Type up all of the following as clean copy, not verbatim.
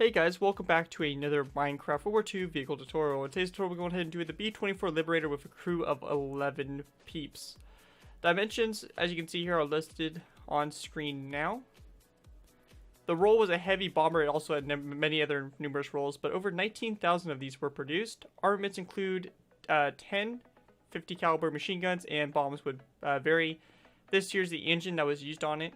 Hey guys, welcome back to another Minecraft World War II vehicle tutorial. In today's tutorial, we're going ahead and do the B-24 Liberator with a crew of 11 peeps. Dimensions, as you can see here, are listed on screen now. The role was a heavy bomber. It also had many other numerous roles, but over 19,000 of these were produced. Armaments include 10 50 caliber machine guns, and bombs would vary. This here's the engine that was used on it.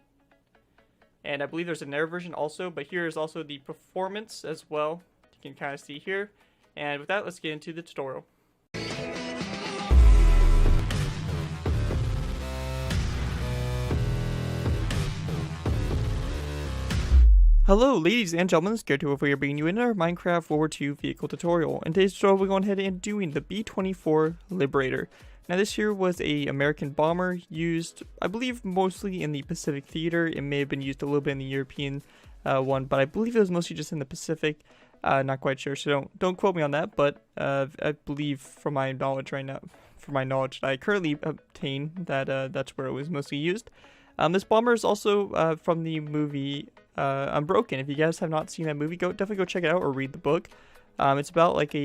And I believe there's an air version also, but here is also the performance as well. You can kind of see here. And with that, let's get into the tutorial. Hello ladies and gentlemen, it's good to over here bringing you in our Minecraft World War II vehicle tutorial. In today's tutorial, we're going ahead and doing the B-24 Liberator. Now this here was a American bomber used, I believe, mostly in the Pacific theater. It may have been used a little bit in the European one, but I believe it was mostly just in the Pacific. Not quite sure, so don't quote me on that, but I believe from my knowledge right now, from my knowledge that I currently obtain, that that's where it was mostly used. This bomber is also from the movie Unbroken. If you guys have not seen that movie, definitely go check it out or read the book. It's about like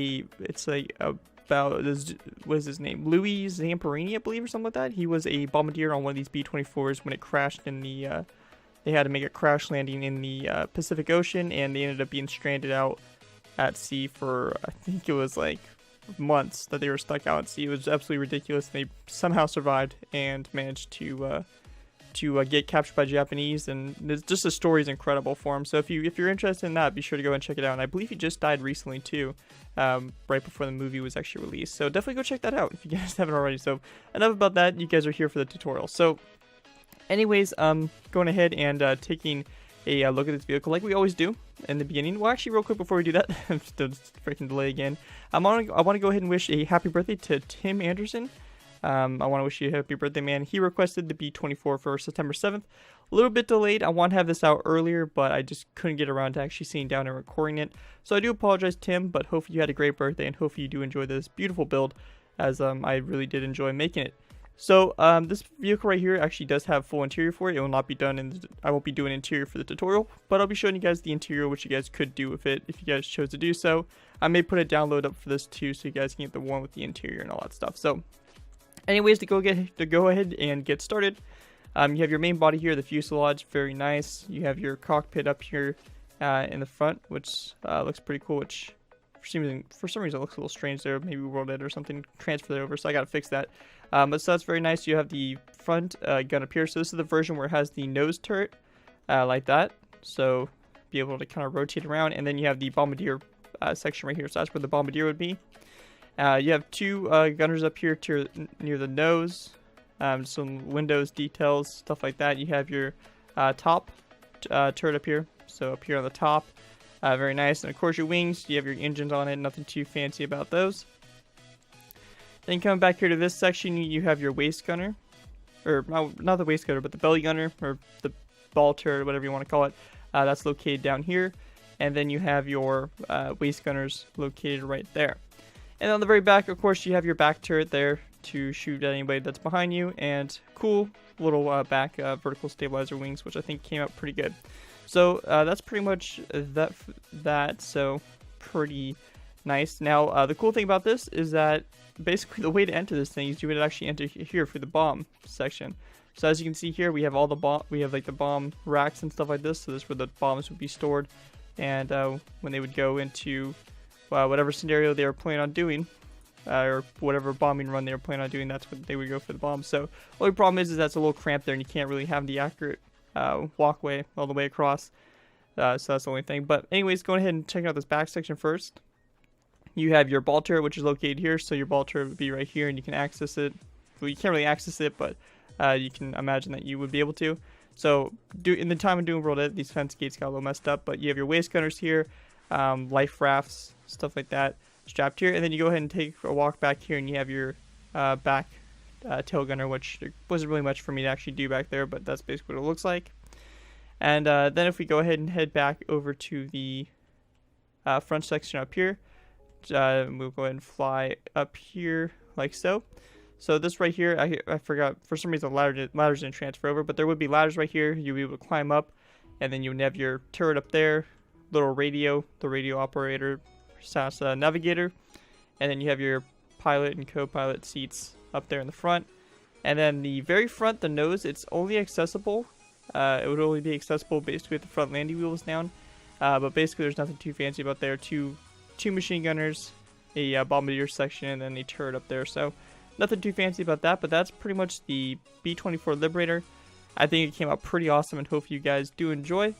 about this, what is his name? Louis Zamperini, I believe, or something like that. He was a bombardier on one of these B-24s when it crashed in the, they had to make a crash landing in the Pacific Ocean, and they ended up being stranded out at sea for, I think it was like months that they were stuck out at sea. It was absolutely ridiculous. They somehow survived and managed to get captured by Japanese, and just the story is incredible for him. So if you're interested in that, be sure to go and check it out. And I believe he just died recently too, right before the movie was actually released. So definitely go check that out if you guys haven't already. So enough about that. You guys are here for the tutorial. So anyways, going ahead and taking a look at this vehicle like we always do in the beginning. Well, actually, real quick before we do that, I'm still freaking delay again. I want to go ahead and wish a happy birthday to Tim Anderson. I want to wish you a happy birthday, man. He requested the B-24 for September 7th. A little bit delayed. I want to have this out earlier, but I just couldn't get around to actually sitting down and recording it. So I do apologize, Tim, but hopefully you had a great birthday, and hopefully you do enjoy this beautiful build, as I really did enjoy making it. So this vehicle right here actually does have full interior for it. It will not be done, I won't be doing interior for the tutorial, but I'll be showing you guys the interior, which you guys could do with it if you guys chose to do so. I may put a download up for this too, so you guys can get the one with the interior and all that stuff. So anyways, to go ahead and get started, you have your main body here, the fuselage, very nice. You have your cockpit up here in the front, which looks pretty cool, which for some reason it looks a little strange there. Maybe we rolled it or something, transferred it over, so I gotta fix that. But so that's very nice. You have the front gun up here. So this is the version where it has the nose turret like that, so be able to kind of rotate around. And then you have the bombardier section right here, so that's where the bombardier would be. You have two gunners up here near the nose, some windows, details, stuff like that. You have your top turret up here, so up here on the top, very nice. And of course your wings, you have your engines on it, nothing too fancy about those. Then coming back here to this section, you have your waist gunner, or not the waist gunner, but the belly gunner, or the ball turret, whatever you want to call it. That's located down here. And then you have your waist gunners located right there. And on the very back, of course, you have your back turret there to shoot at anybody that's behind you, and cool little back vertical stabilizer wings, which I think came out pretty good. So that's pretty much that. So pretty nice. Now the cool thing about this is that basically the way to enter this thing is you would actually enter here for the bomb section. So as you can see here, we have all the like the bomb racks and stuff like this. So this is where the bombs would be stored, and when they would go into whatever scenario they were planning on doing, or whatever bombing run they were planning on doing, that's what they would go for the bomb. So the only problem is that's a little cramped there, and you can't really have the accurate walkway all the way across. So that's the only thing. But anyways, go ahead and check out this back section first. You have your ball turret, which is located here. So your ball turret would be right here, and you can access it. Well, you can't really access it, but you can imagine that you would be able to. So in the time of doing World Ed, these fence gates got a little messed up, but you have your waist gunners here, life rafts, stuff like that strapped here, and then you go ahead and take a walk back here, and you have your back tail gunner, which there wasn't really much for me to actually do back there, but that's basically what it looks like. And then if we go ahead and head back over to the front section up here, we'll go ahead and fly up here like so. So this right here, I forgot, for some reason ladders didn't transfer over, but there would be ladders right here. You'll be able to climb up, and then you would have your turret up there little radio, the radio operator / navigator, and then you have your pilot and co-pilot seats up there in the front. And then the very front, the nose, it's only accessible. It would only be accessible basically with the front landing wheels down. But basically there's nothing too fancy about there. Two machine gunners, a bombardier section, and then a turret up there. So nothing too fancy about that, but that's pretty much the B-24 Liberator. I think it came out pretty awesome, and hopefully you guys do enjoy.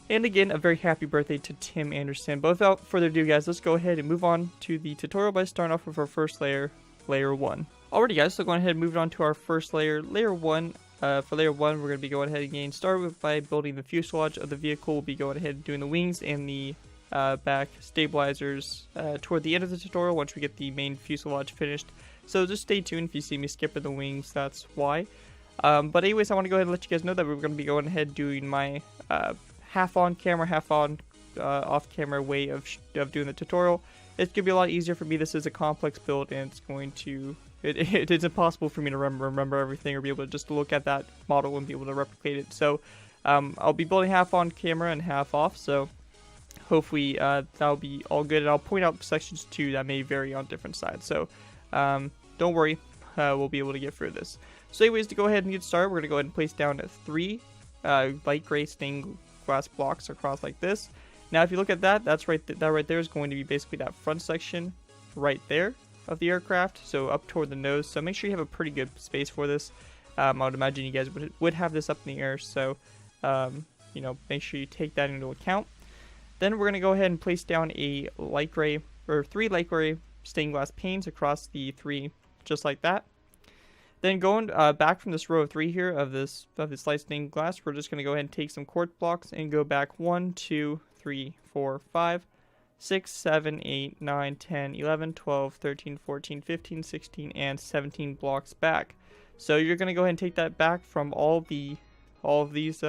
And again, a very happy birthday to Tim Anderson. But without further ado, guys, let's go ahead and move on to the tutorial by starting off with our first layer, Layer 1. Alrighty, guys, so going ahead and moving on to our first layer, Layer 1. For Layer 1, we're going to be going ahead and getting started by building the fuselage of the vehicle. We'll be going ahead and doing the wings and the back stabilizers toward the end of the tutorial once we get the main fuselage finished. So just stay tuned. If you see me skipping the wings, that's why. But anyways, I want to go ahead and let you guys know that we're going to be going ahead doing my half on camera, half on off camera way of doing the tutorial. It's going to be a lot easier for me. This is a complex build, and it's going to... It is impossible for me to remember everything or be able to just look at that model and be able to replicate it. So I'll be building half on camera and half off, so hopefully that'll be all good. And I'll point out sections too that may vary on different sides. So don't worry, we'll be able to get through this. So anyways, to go ahead and get started, we're going to go ahead and place down 3 light gray stained glass blocks across like this. Now if you look at that, that right there is going to be basically that front section right there of the aircraft, so up toward the nose. So make sure you have a pretty good space for this. I would imagine you guys would have this up in the air, so you know, make sure you take that into account. Then we're going to go ahead and place down a light gray, or 3 light gray stained glass panes across the 3, just like that. Then going back from this row of 3 here of this light stained glass, we're just going to go ahead and take some quartz blocks and go back 1, 2, 3, 4, 5, 6, 7, 8, 9, 10, 11, 12, 13, 14, 15, 16, and 17 blocks back. So you're going to go ahead and take that back from all of these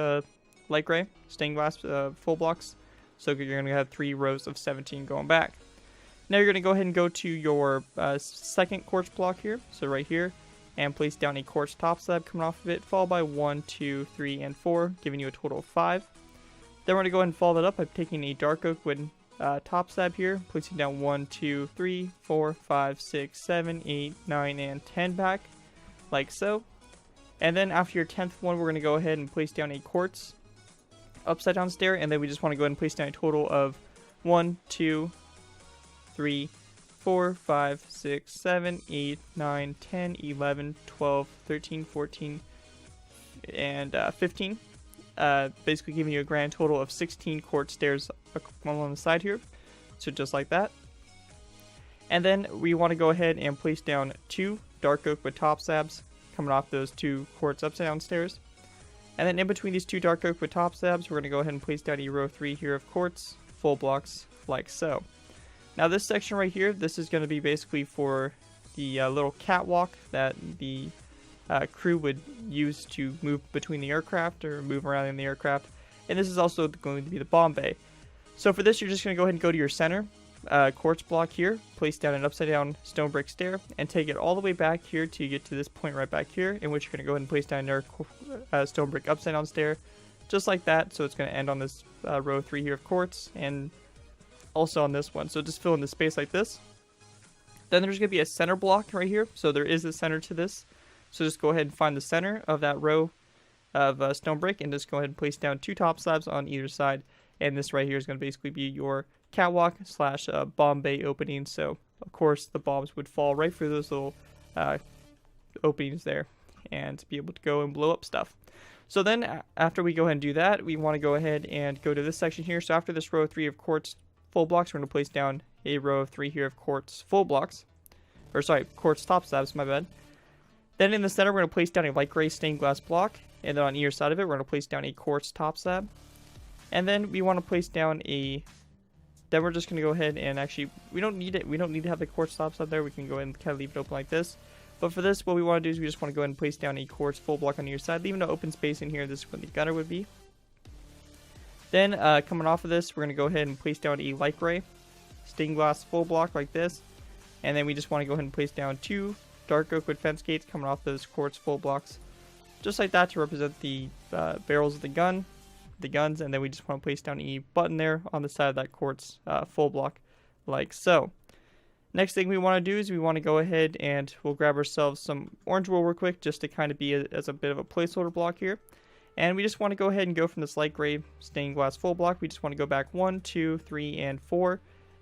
light gray stained glass full blocks. So you're going to have 3 rows of 17 going back. Now you're going to go ahead and go to your second quartz block here, so right here, and place down a quartz top slab coming off of it, followed by 1, 2, 3, and 4, giving you a total of 5. Then we're going to go ahead and follow that up by taking a dark oak wood top slab here, placing down 1, 2, 3, 4, 5, 6, 7, 8, 9, and 10 back, like so. And then after your 10th one, we're going to go ahead and place down a quartz upside down stair, and then we just want to go ahead and place down a total of 1, 2, 3, 4, 5, 6, 7, 8, 9, 10, 11, 12, 13, 14, and 15. Basically giving you a grand total of 16 quartz stairs along the side here. So just like that. And then we want to go ahead and place down 2 dark oak with top slabs coming off those 2 quartz upside down stairs. And then in between these 2 dark oak with top slabs, we're going to go ahead and place down a row 3 here of quartz full blocks like so. Now this section right here, this is going to be basically for the little catwalk that the crew would use to move between the aircraft or move around in the aircraft. And this is also going to be the bomb bay. So for this, you're just going to go ahead and go to your center quartz block here, place down an upside down stone brick stair, and take it all the way back here to get to this point right back here, in which you're going to go ahead and place down your stone brick upside down stair, just like that. So it's going to end on this row 3 here of quartz, and also on this one. So just fill in the space like this. Then there's going to be a center block right here. So there is a center to this. So just go ahead and find the center of that row of stone brick, and just go ahead and place down 2 top slabs on either side. And this right here is going to basically be your catwalk slash bomb bay opening. So of course the bombs would fall right through those little openings there and be able to go and blow up stuff. So then after we go ahead and do that, we want to go ahead and go to this section here. So after this row 3 of quartz full blocks, we're going to place down a row of 3 here of quartz full blocks, or sorry, quartz top slabs, my bad. Then in the center, we're going to place down a light gray stained glass block, and then on either side of it, we're going to place down a quartz top slab. And then we want to place down a, then we're just going to go ahead and actually, we don't need it, we don't need to have the quartz top slab there, we can go ahead and kind of leave it open like this. But for this, what we want to do is we just want to go ahead and place down a quartz full block on either side, leaving an open space in here. This is where the gunner would be. Then coming off of this, we're going to go ahead and place down a light gray stained glass full block like this. And then we just want to go ahead and place down 2 dark oak wood fence gates coming off those quartz full blocks, just like that, to represent the barrels of the gun. the guns, and then we just want to place down a button there on the side of that quartz full block, like so. Next thing we want to do is we want to go ahead and we'll grab ourselves some orange wool real quick, just to kind of be as a bit of a placeholder block here. And we just want to go ahead and go from this light gray stained glass full block. We just want to go back 1, 2, 3, and 4.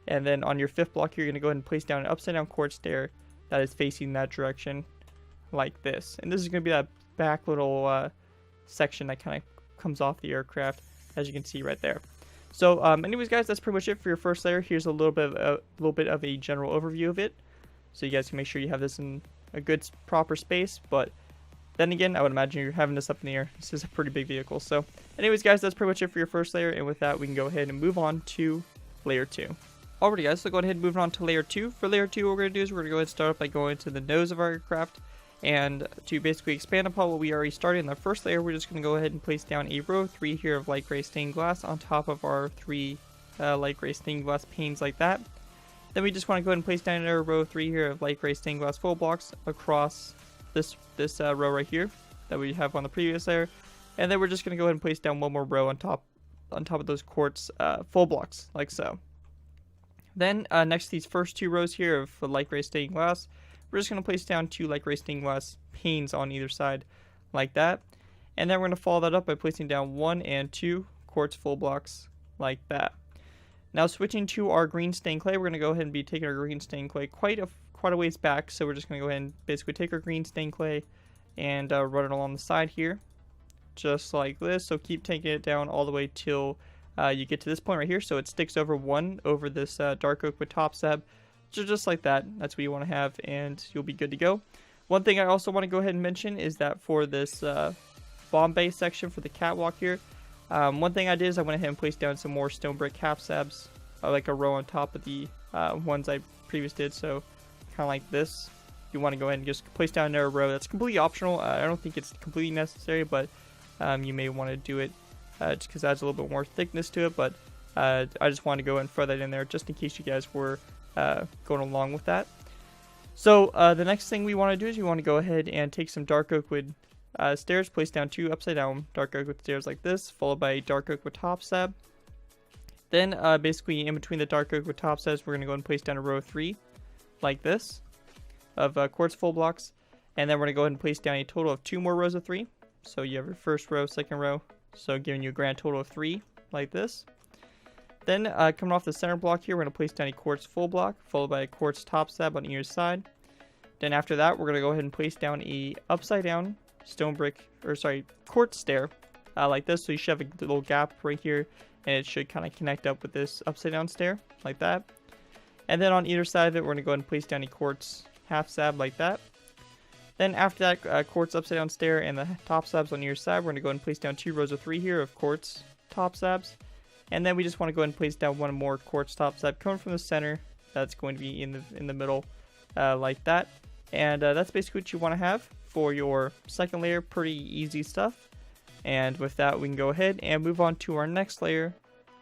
And then on your 5th block here, you're going to go ahead and place down an upside down quartz stair that is facing that direction, like this. And this is going to be that back little section that kind of comes off the aircraft, as you can see right there. So anyways guys, that's pretty much it for your first layer. Here's a little bit of a general overview of it, so you guys can make sure you have this in a good proper space. But then again, I would imagine you're having this up in the air. This is a pretty big vehicle. So anyways guys, that's pretty much it for your first layer, and with that we can go ahead and move on to layer 2. Alrighty guys, so go ahead and move on to layer 2. For layer 2, what we're going to do is we're going to go ahead and start off by going to the nose of our aircraft. And to basically expand upon what we already started in the first layer, we're just going to go ahead and place down a row 3 here of light gray stained glass on top of our 3 light gray stained glass panes, like that. Then we just want to go ahead and place down another row 3 here of light gray stained glass full blocks across this row right here that we have on the previous layer. And then we're just going to go ahead and place down one more row on top of those quartz full blocks, like so. Then next to these first 2 rows here of light gray stained glass, we're just going to place down 2 light gray stained glass panes on either side, like that. And then we're going to follow that up by placing down 1 and 2 quartz full blocks, like that. Now switching to our green stained clay, we're going to go ahead and be taking our green stained clay quite a ways back. So we're just going to go ahead and basically take our green stained clay and run it along the side here, just like this. So keep taking it down all the way till you get to this point right here. So it sticks over this dark oak with top sab. So just like that, that's what you want to have, and you'll be good to go. One thing I also want to go ahead and mention is that for this bomb bay section for the catwalk here, one thing I did is I went ahead and placed down some more stone brick half sabs, like a row on top of the ones I previously did. So kind of like this. You want to go ahead and just place down another row. That's completely optional. I don't think it's completely necessary, but you may want to do it just because it adds a little bit more thickness to it. But I just want to go ahead and throw that in there just in case you guys were going along with that. So the next thing we want to do is we want to go ahead and take some dark oak wood stairs, place down 2 upside down dark oak wood stairs like this, followed by a dark oak wood top sab. Then basically in between the dark oak wood top sabs, we're going to go and place down a row 3 like this of quartz full blocks, and then we're going to go ahead and place down a total of 2 more rows of 3. So you have your first row, second row, so giving you a grand total of 3 like this. Then coming off the center block here, we're going to place down a quartz full block, followed by a quartz top sab on either side. Then after that, we're going to go ahead and place down a upside down quartz stair like this. So you should have a little gap right here, and it should kind of connect up with this upside down stair like that. And then on either side of it, we're going to go ahead and place down a quartz half sab like that. Then after that quartz upside down stair and the top sabs on either side, we're going to go ahead and place down 2 rows of 3 here of quartz top sabs. And then we just want to go ahead and place down one more quartz top sab coming from the center. That's going to be in the middle like that. And that's basically what you want to have for your second layer. Pretty easy stuff. And with that, we can go ahead and move on to our next layer,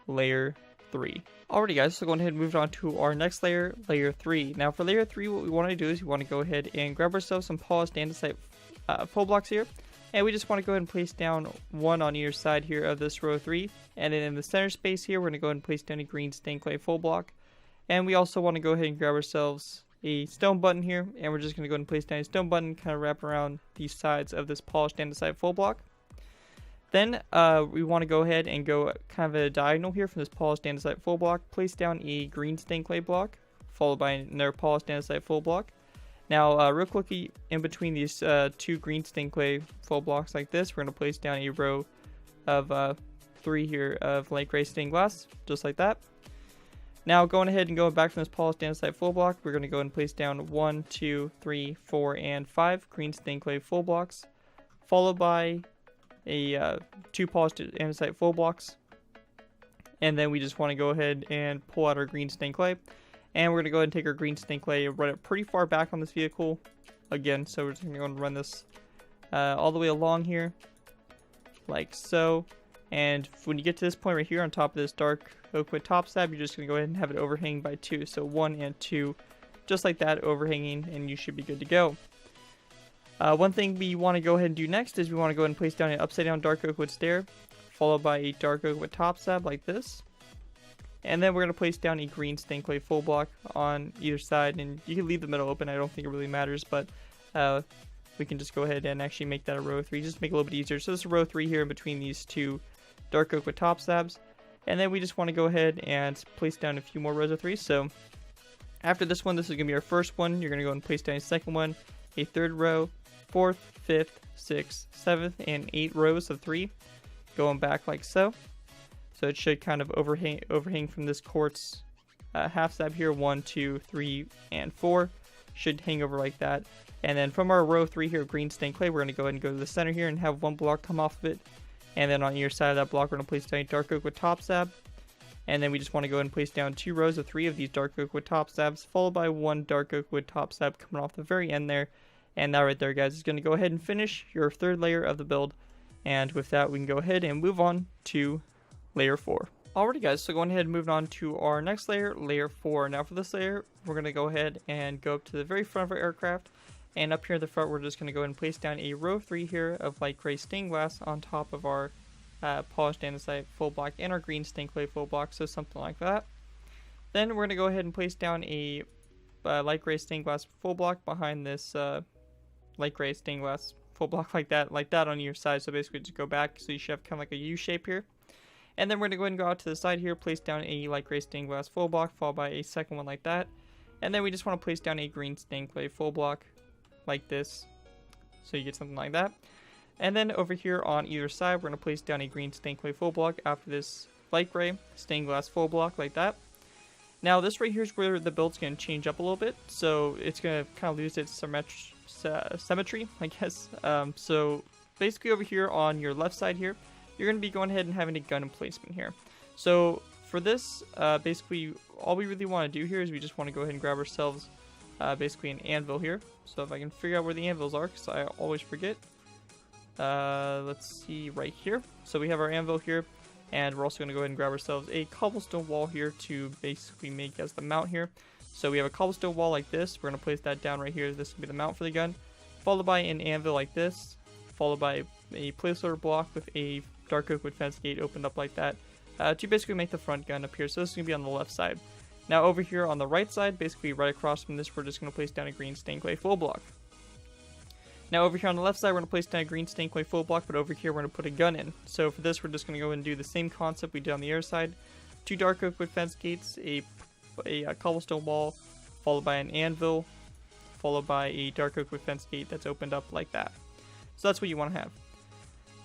layer 3. Alrighty guys, so going ahead and move on to our next layer, layer 3. Now for layer 3, what we want to do is we want to go ahead and grab ourselves some polished andesite full blocks here. And we just want to go ahead and place down 1 on either side here of this row 3. And then in the center space here, we're going to go ahead and place down a green stained clay full block. And we also want to go ahead and grab ourselves a stone button here. And we're just going to go ahead and place down a stone button, kind of wrap around the sides of this polished andesite full block. Then we want to go ahead and go kind of a diagonal here from this polished andesite full block. Place down a green stained clay block, followed by another polished andesite full block. Now, real quickly, in between these 2 green stained clay full blocks like this, we're going to place down a row of 3 here of light gray stained glass, just like that. Now, going ahead and going back from this polished andesite full block, we're going to go ahead and place down 1, 2, 3, 4, and 5 green stained clay full blocks, followed by a 2 polished andesite full blocks. And then we just want to go ahead and pull out our green stained clay. And we're going to go ahead and take our green stained clay and run it pretty far back on this vehicle again. So we're just going to go and run this all the way along here, like so. And when you get to this point right here on top of this dark oak wood top sab, you're just going to go ahead and have it overhang by 2. So 1 and 2, just like that, overhanging, and you should be good to go. One thing we want to go ahead and do next is we want to go ahead and place down an upside down dark oak wood stair, followed by a dark oak with top stab like this. And then we're going to place down a green stained clay full block on either side, and you can leave the middle open. I don't think it really matters, but we can just go ahead and actually make that a row 3, just to make it a little bit easier. So this is row 3 here in between these two dark oak with top stabs. And then we just want to go ahead and place down a few more rows of 3. So after this one, this is going to be our first one. You're going to go and place down a second one, a third row, 4th, 5th, 6th, 7th, and 8 rows of 3, going back like so. So it should kind of overhang from this quartz half stab here. 1, 2, 3, and 4 should hang over like that. And then from our row 3 here, green stained clay, we're going to go ahead and go to the center here and have one block come off of it. And then on either side of that block, we're going to place down dark oak with top stab. And then we just want to go ahead and place down 2 rows of 3 of these dark oak with top stabs, followed by 1 dark oak with top stab coming off the very end there. And that right there, guys, is going to go ahead and finish your third layer of the build. And with that, we can go ahead and move on to layer 4. Alrighty, guys, so going ahead and moving on to our next layer, layer 4. Now for this layer, we're going to go ahead and go up to the very front of our aircraft. And up here at the front, we're just going to go ahead and place down a row 3 here of light gray stained glass on top of our polished andesite full block and our green stained clay full block, so something like that. Then we're going to go ahead and place down a light gray stained glass full block behind this light gray stained glass full block like that on your side. So basically just go back, so you should have kind of like a U shape here. And then we're going to go ahead and go out to the side here, place down a light gray stained glass full block, followed by a second one like that. And then we just want to place down a green stained clay full block like this, so you get something like that. And then over here on either side, we're going to place down a green stained clay full block after this light gray stained glass full block like that. Now this right here is where the build's going to change up a little bit, so it's going to kind of lose its symmetry, I guess. So basically over here on your left side here, you're going to be going ahead and having a gun emplacement here. So for this, basically all we really want to do here is we just want to go ahead and grab ourselves basically an anvil here. So if I can figure out where the anvils are, because I always forget. Let's see, right here. So we have our anvil here, and we're also going to go ahead and grab ourselves a cobblestone wall here to basically make as the mount here. So we have a cobblestone wall like this. We're going to place that down right here. This will be the mount for the gun, followed by an anvil like this, followed by a placeholder block with a dark oak wood fence gate opened up like that, to basically make the front gun up here. So this is going to be on the left side. Now over here on the right side, basically right across from this, we're just going to place down a green stained clay full block. Now over here on the left side, we're going to place down a green stained clay full block, but over here we're going to put a gun in. So for this, we're just going to go and do the same concept we did on the air side. 2 dark oak wood fence gates, a cobblestone wall, followed by an anvil, followed by a dark oak wood fence gate that's opened up like that. So that's what you want to have.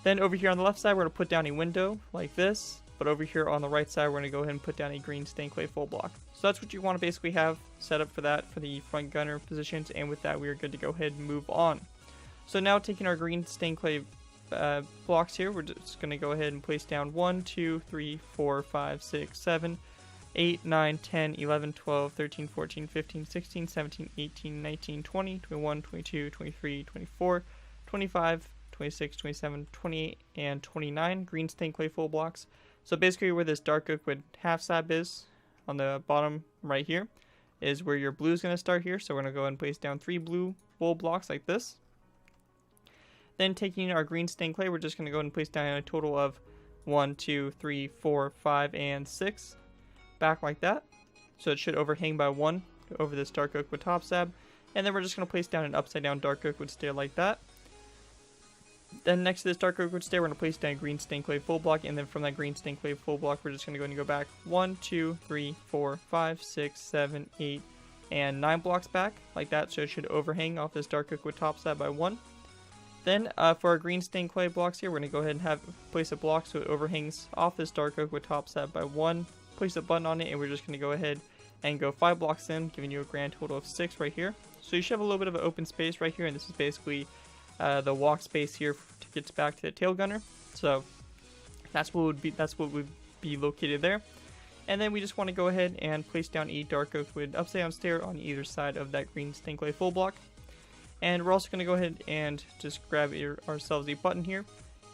Then over here on the left side, we're going to put down a window like this. But over here on the right side, we're going to go ahead and put down a green stained clay full block. So that's what you want to basically have set up for that, for the front gunner positions. And with that, we are good to go ahead and move on. So now taking our green stained clay blocks here, we're just going to go ahead and place down 1, 2, 3, 4, 5, 6, 7, 8, 9, 10, 11, 12, 13, 14, 15, 16, 17, 18, 19, 20, 21, 22, 23, 24, 25, 26, 27, 28, and 29 green stained clay full blocks. So basically where this dark oak wood half stab is, on the bottom right here, is where your blue is going to start here. So we're going to go ahead and place down 3 blue wool blocks like this. Then taking our green stained clay, we're just going to go ahead and place down a total of 1, 2, 3, 4, 5, and 6 back like that. So it should overhang by 1 over this dark oak wood top stab. And then we're just going to place down an upside down dark oak wood stair like that. Then next to this dark oak wood stair, we're going to place down a green stained clay full block, and then from that green stained clay full block, we're just going to go and go back 1, 2, 3, 4, 5, 6, 7, 8, and 9 blocks back, like that, so it should overhang off this dark oak wood top stab by 1. Then for our green stained clay blocks here, we're going to go ahead and place a block so it overhangs off this dark oak wood top stab by 1. Place a button on it, and we're just going to go ahead and go 5 blocks in, giving you a grand total of 6 right here. So you should have a little bit of an open space right here, and this is basically the walk space here to get back to the tail gunner. So that's what would be located there. And then we just want to go ahead and place down a dark oak wood upside down stair on either side of that green stained clay full block. And we're also going to go ahead and just grab ourselves a button here.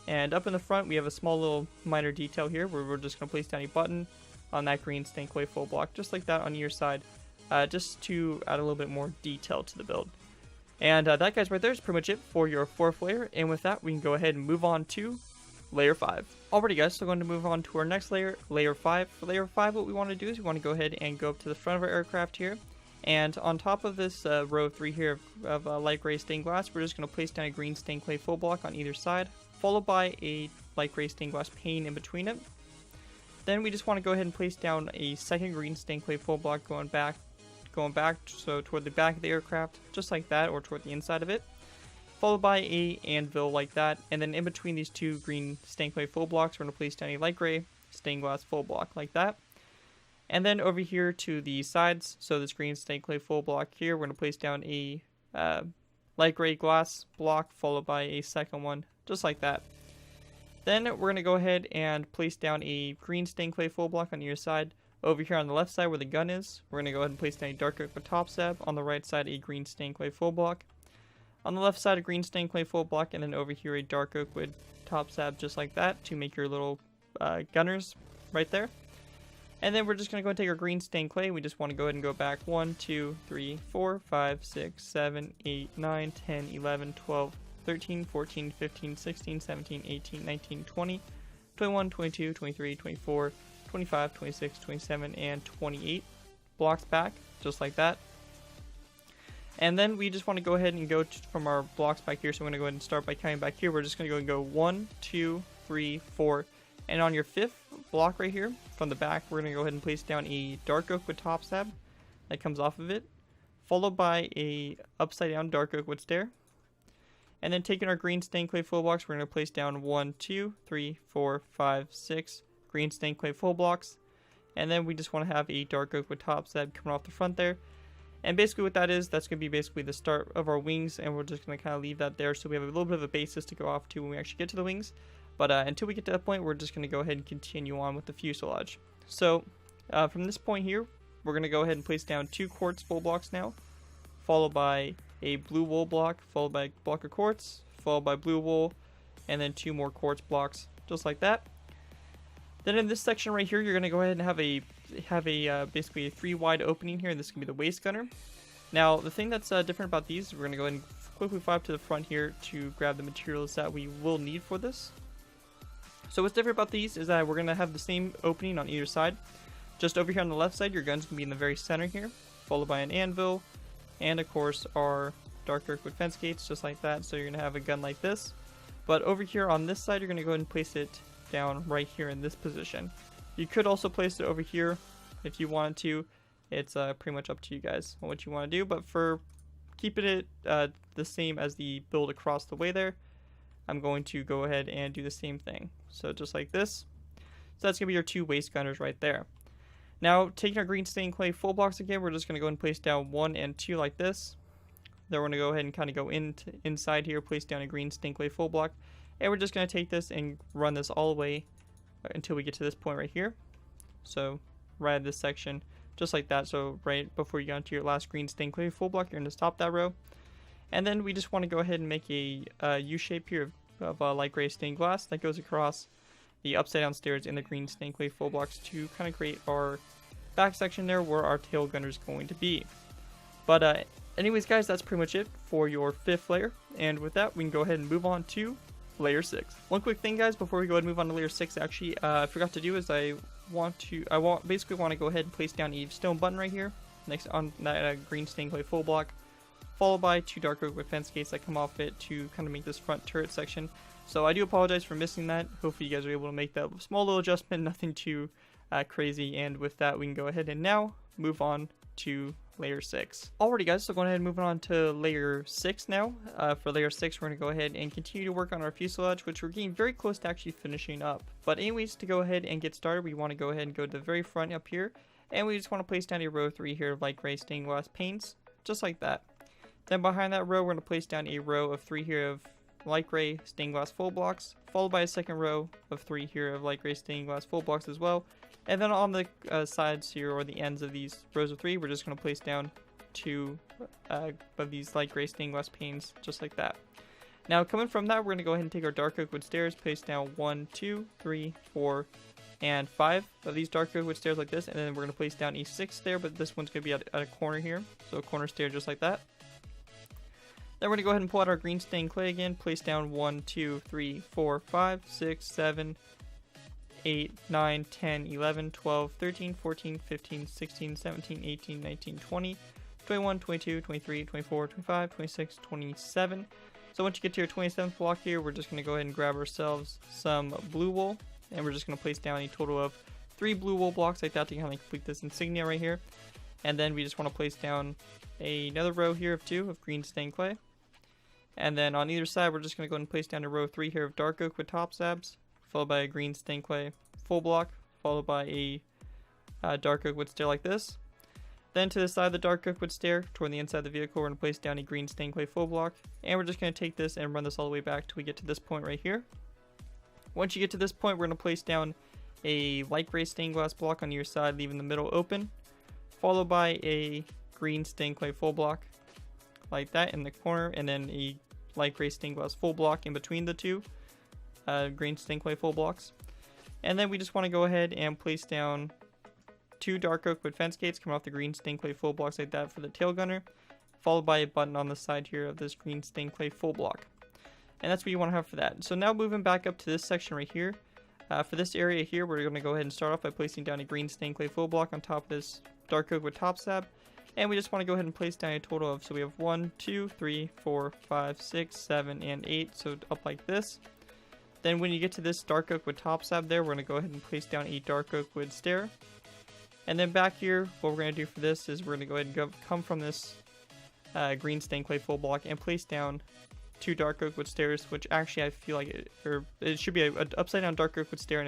And up in the front, we have a small little minor detail here where we're just going to place down a button on that green stained clay full block, just like that on either side, just to add a little bit more detail to the build. And that, guys, right there is pretty much it for your 4th layer. And with that, we can go ahead and move on to layer 5. Alrighty guys, so we're going to move on to our next layer, layer 5. For layer 5, what we want to do is we want to go ahead and go up to the front of our aircraft here. And on top of this row of 3 here of light gray stained glass, we're just going to place down a green stained clay full block on either side, followed by a light gray stained glass pane in between it. Then we just want to go ahead and place down a second green stained clay full block going back, so toward the back of the aircraft, just like that, or toward the inside of it. Followed by a anvil like that, and then in between these two green stained clay full blocks, we're going to place down a light gray stained glass full block like that. And then over here to the sides, so this green stained clay full block here, we're going to place down a light gray glass block, followed by a second one, just like that. Then we're going to go ahead and place down a green stained clay full block on either side. Over here on the left side where the gun is, we're going to go ahead and place down a dark oak with top stab. On the right side, a green stained clay full block. On the left side, a green stained clay full block, and then over here a dark oak wood top stab, just like that, to make your little gunners right there. And then we're just going to go and take our green stained clay. We just want to go ahead and go back 1, 2, 3, 4, 5, 6, 7, 8, 9, 10, 11, 12, 13, 14, 15, 16, 17, 18, 19, 20, 21, 22, 23, 24, 25, 26, 27, and 28 blocks back, just like that. And then we just want to go ahead and go from our blocks back here. So we're going to go ahead and start by counting back here. We're just going to go and go 1, 2, 3, 4. And on your 5th block right here, from the back, we're going to go ahead and place down a dark oak with top stab that comes off of it, followed by a upside down dark oak wood stair. And then taking our green stained clay full blocks, we're going to place down 1, 2, 3, 4, 5, 6 green stained clay full blocks. And then we just want to have a dark oak with top stab coming off the front there. And basically what that is, that's going to be basically the start of our wings, and we're just going to kind of leave that there so we have a little bit of a basis to go off to when we actually get to the wings. But until we get to that point, we're just going to go ahead and continue on with the fuselage. So from this point here, we're going to go ahead and place down 2 quartz full blocks now, followed by a blue wool block, followed by a block of quartz, followed by blue wool, and then 2 more quartz blocks, just like that. Then in this section right here, you're going to go ahead and have a basically a 3 wide opening here, and this is going to be the waist gunner. Now the thing that's different about these is we're going to go ahead and quickly fly up to the front here to grab the materials that we will need for this. So what's different about these is that we're going to have the same opening on either side. Just over here on the left side, your gun's going to be in the very center here, followed by an anvil, and of course our dark oak wood fence gates, just like that. So you're going to have a gun like this. But over here on this side, you're going to go ahead and place it down right here in this position. You could also place it over here if you wanted to. It's pretty much up to you guys on what you want to do, but for keeping it the same as the build across the way there, I'm going to go ahead and do the same thing. So just like this. So that's going to be your 2 waist gunners right there. Now taking our green stained clay full blocks again, we're just going to go and place down 1 and 2 like this. Then we're going to go ahead and kind of go inside here, place down a green stained clay full block. And we're just going to take this and run this all the way until we get to this point right here. So right at this section, just like that. So right before you get onto your last green stained clay full block, you're going to stop that row. And then we just want to go ahead and make a U-shape here of light gray stained glass that goes across the upside down stairs in the green stained clay full blocks to kind of create our back section there where our tail gunner is going to be. But anyways guys, that's pretty much it for your 5th layer. And with that, we can go ahead and move on to layer 6. One quick thing guys before we go ahead and move on to layer 6, actually I forgot to do is I basically want to go ahead and place down a stone button right here next on that green stained clay full block, followed by 2 dark oak wood fence gates that come off it to kind of make this front turret section. So I do apologize for missing that. Hopefully you guys are able to make that small little adjustment, nothing too crazy. And with that, we can go ahead and now move on to layer 6. Alrighty guys, so going ahead and moving on to layer 6 now. For layer 6, we're going to go ahead and continue to work on our fuselage, which we're getting very close to actually finishing up. But anyways, to go ahead and get started, we want to go ahead and go to the very front up here, and we just want to place down a row 3 here of light gray stained glass panes, just like that. Then behind that row, we're going to place down a row of 3 here of light gray stained glass full blocks, followed by a second row of 3 here of light gray stained glass full blocks as well. And then on the sides here, or the ends of these rows of 3, we're just going to place down 2 of these light gray stained glass panes, just like that. Now coming from that, we're going to go ahead and take our dark oak wood stairs, place down 1, 2, 3, 4, and 5 of these dark oak wood stairs like this, and then we're going to place down a 6th stair, but this one's going to be at a corner here, so a corner stair just like that. Then we're going to go ahead and pull out our green stained clay again, place down 1, 2, 3, 4, 5, 6, 7, 8, 9, 10, 11, 12, 13, 14, 15, 16, 17, 18, 19, 20, 21, 22, 23, 24, 25, 26, 27. So once you get to your 27th block here, we're just going to go ahead and grab ourselves some blue wool, and we're just going to place down a total of 3 blue wool blocks like that to kind of complete this insignia right here. And then we just want to place down another row here of 2 of green stained clay. And then on either side, we're just going to go ahead and place down a row 3 here of dark oak with top slabs, followed by a green stained clay full block, followed by a dark oak wood stair like this. Then to the side of the dark oak wood stair, toward the inside of the vehicle, we're going to place down a green stained clay full block. And we're just going to take this and run this all the way back till we get to this point right here. Once you get to this point, we're going to place down a light gray stained glass block on your side, leaving the middle open, followed by a green stained clay full block like that in the corner, and then a light gray stained glass full block in between the 2 green stained clay full blocks. And then we just want to go ahead and place down 2 dark oak wood fence gates coming off the green stained clay full blocks like that for the tail gunner, followed by a button on the side here of this green stained clay full block. And that's what you want to have for that. So now moving back up to this section right here, for this area here, we're going to go ahead and start off by placing down a green stained clay full block on top of this dark oak with top slab. And we just want to go ahead and place down a total of, so we have 1, 2, 3, 4, 5, 6, 7, and 8, so up like this. Then when you get to this dark oak with top slab there, we're going to go ahead and place down a dark oak wood stair. And then back here, what we're going to do for this is we're going to go ahead and come from this green stained clay full block and place down 2 dark oak wood stairs, which actually I feel like it should be an upside down dark oak wood stair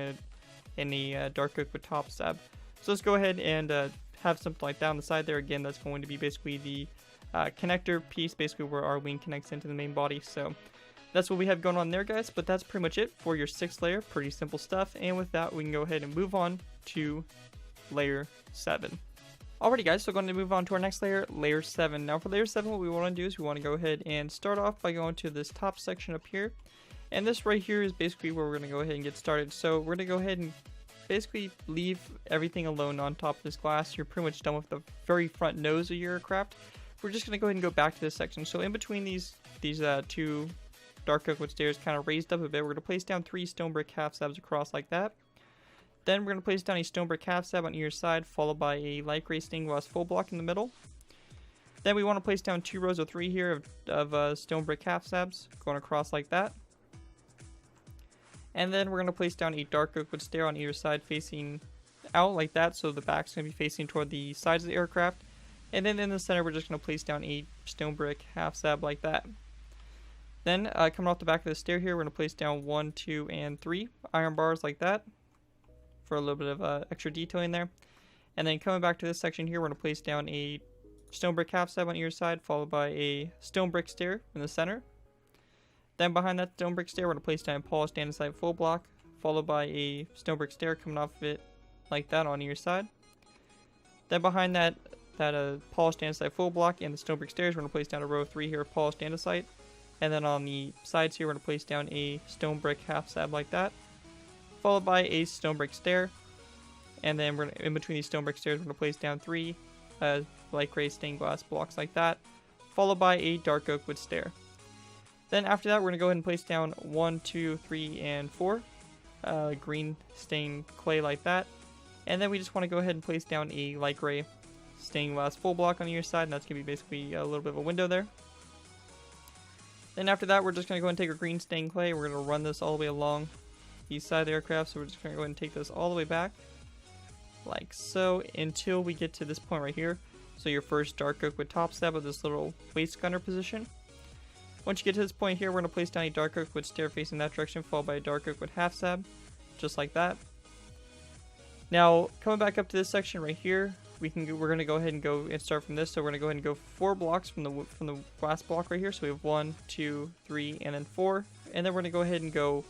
and a dark oak wood top slab. So let's go ahead and have something like that on the side there. Again, that's going to be basically the connector piece, basically where our wing connects into the main body. So that's what we have going on there, guys. But that's pretty much it for your 6th layer. Pretty simple stuff. And with that, we can go ahead and move on to layer 7. Alrighty, guys, so going to move on to our next layer, layer 7. Now for layer 7, what we want to do is we want to go ahead and start off by going to this top section up here. And this right here is basically where we're going to go ahead and get started. So we're going to go ahead and basically leave everything alone on top of this glass. You're pretty much done with the very front nose of your aircraft. We're just going to go ahead and go back to this section. So in between these 2 dark oak wood stairs kind of raised up a bit, we're going to place down 3 stone brick half slabs across like that. Then we're going to place down a stone brick half slab on either side, followed by a light gray stained glass full block in the middle. Then we want to place down 2 rows of 3 here of stone brick half slabs going across like that. And then we're going to place down a dark oak wood stair on either side facing out like that, so the back's going to be facing toward the sides of the aircraft. And then in the center, we're just going to place down a stone brick half slab like that. Then coming off the back of the stair here, we're going to place down 1, 2, and 3 iron bars like that for a little bit of extra detailing there. And then coming back to this section here, we're going to place down a stone brick half slab on either side, followed by a stone brick stair in the center. Then behind that stone brick stair, we're going to place down a polished andesite full block, followed by a stone brick stair coming off of it like that on either side. Then behind that polished andesite full block and the stone brick stairs, we're going to place down a row of 3 here of polished andesite. And then on the sides here, we're going to place down a stone brick half slab like that, followed by a stone brick stair. And then we're in between these stone brick stairs, we're going to place down 3 light gray stained glass blocks like that, followed by a dark oak wood stair. Then after that, we're going to go ahead and place down 1, 2, 3, and 4 green stained clay like that. And then we just want to go ahead and place down a light gray stained glass full block on either side, and that's going to be basically a little bit of a window there. Then after that, we're just going to go ahead and take our green stained clay. We're going to run this all the way along the side of the aircraft. So we're just going to go ahead and take this all the way back, like so, until we get to this point right here. So your first dark oak with top slab of this little waist gunner position. Once you get to this point here, we're going to place down a dark oak wood stair facing that direction, followed by a dark oak wood half slab, just like that. Now, coming back up to this section right here, we're going to go ahead and start from this. So we're going to go ahead and go 4 blocks from the glass block right here. So we have 1, 2, 3, and then 4. And then we're going to go ahead and go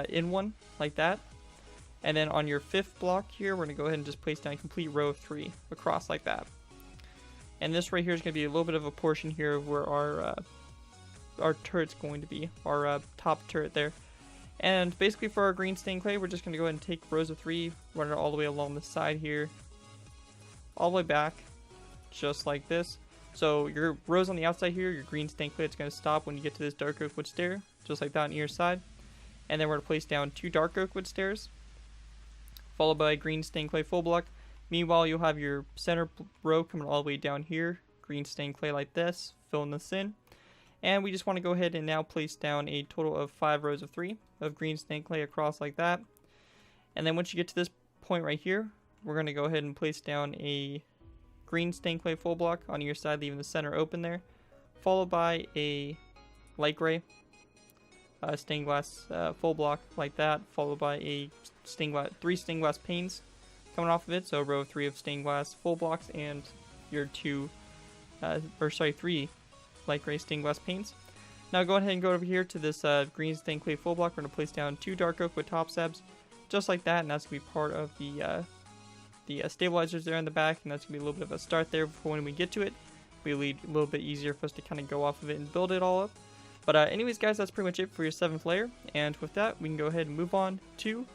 in 1 like that. And then on your 5th block here, we're going to go ahead and just place down a complete row of 3 across like that. And this right here is going to be a little bit of a portion here of where our turret's going to be, our top turret there. And basically for our green stained clay, we're just going to go ahead and take rows of 3, run it all the way along the side here, all the way back, just like this. So your rows on the outside here, your green stained clay, it's going to stop when you get to this dark oak wood stair, just like that on either side. And then we're going to place down 2 dark oak wood stairs, followed by a green stained clay full block. Meanwhile, you'll have your center row coming all the way down here, green stained clay like this, filling this in. And we just want to go ahead and now place down a total of 5 rows of 3 of green stained clay across like that. And then once you get to this point right here, we're going to go ahead and place down a green stained clay full block on your side, leaving the center open there, followed by a light gray stained glass full block like that, followed by a 3 stained glass panes coming off of it. So row 3 of stained glass full blocks and your 3 light gray stained glass panes. Now go ahead and go over here to this green stained clay full block. We're going to place down 2 dark oak with top slabs, just like that, and that's going to be part of the stabilizers there in the back, and that's going to be a little bit of a start there for when we get to it. It'll be a little bit easier for us to kind of go off of it and build it all up. But anyways, guys, that's pretty much it for your 7th layer, and with that, we can go ahead and move on to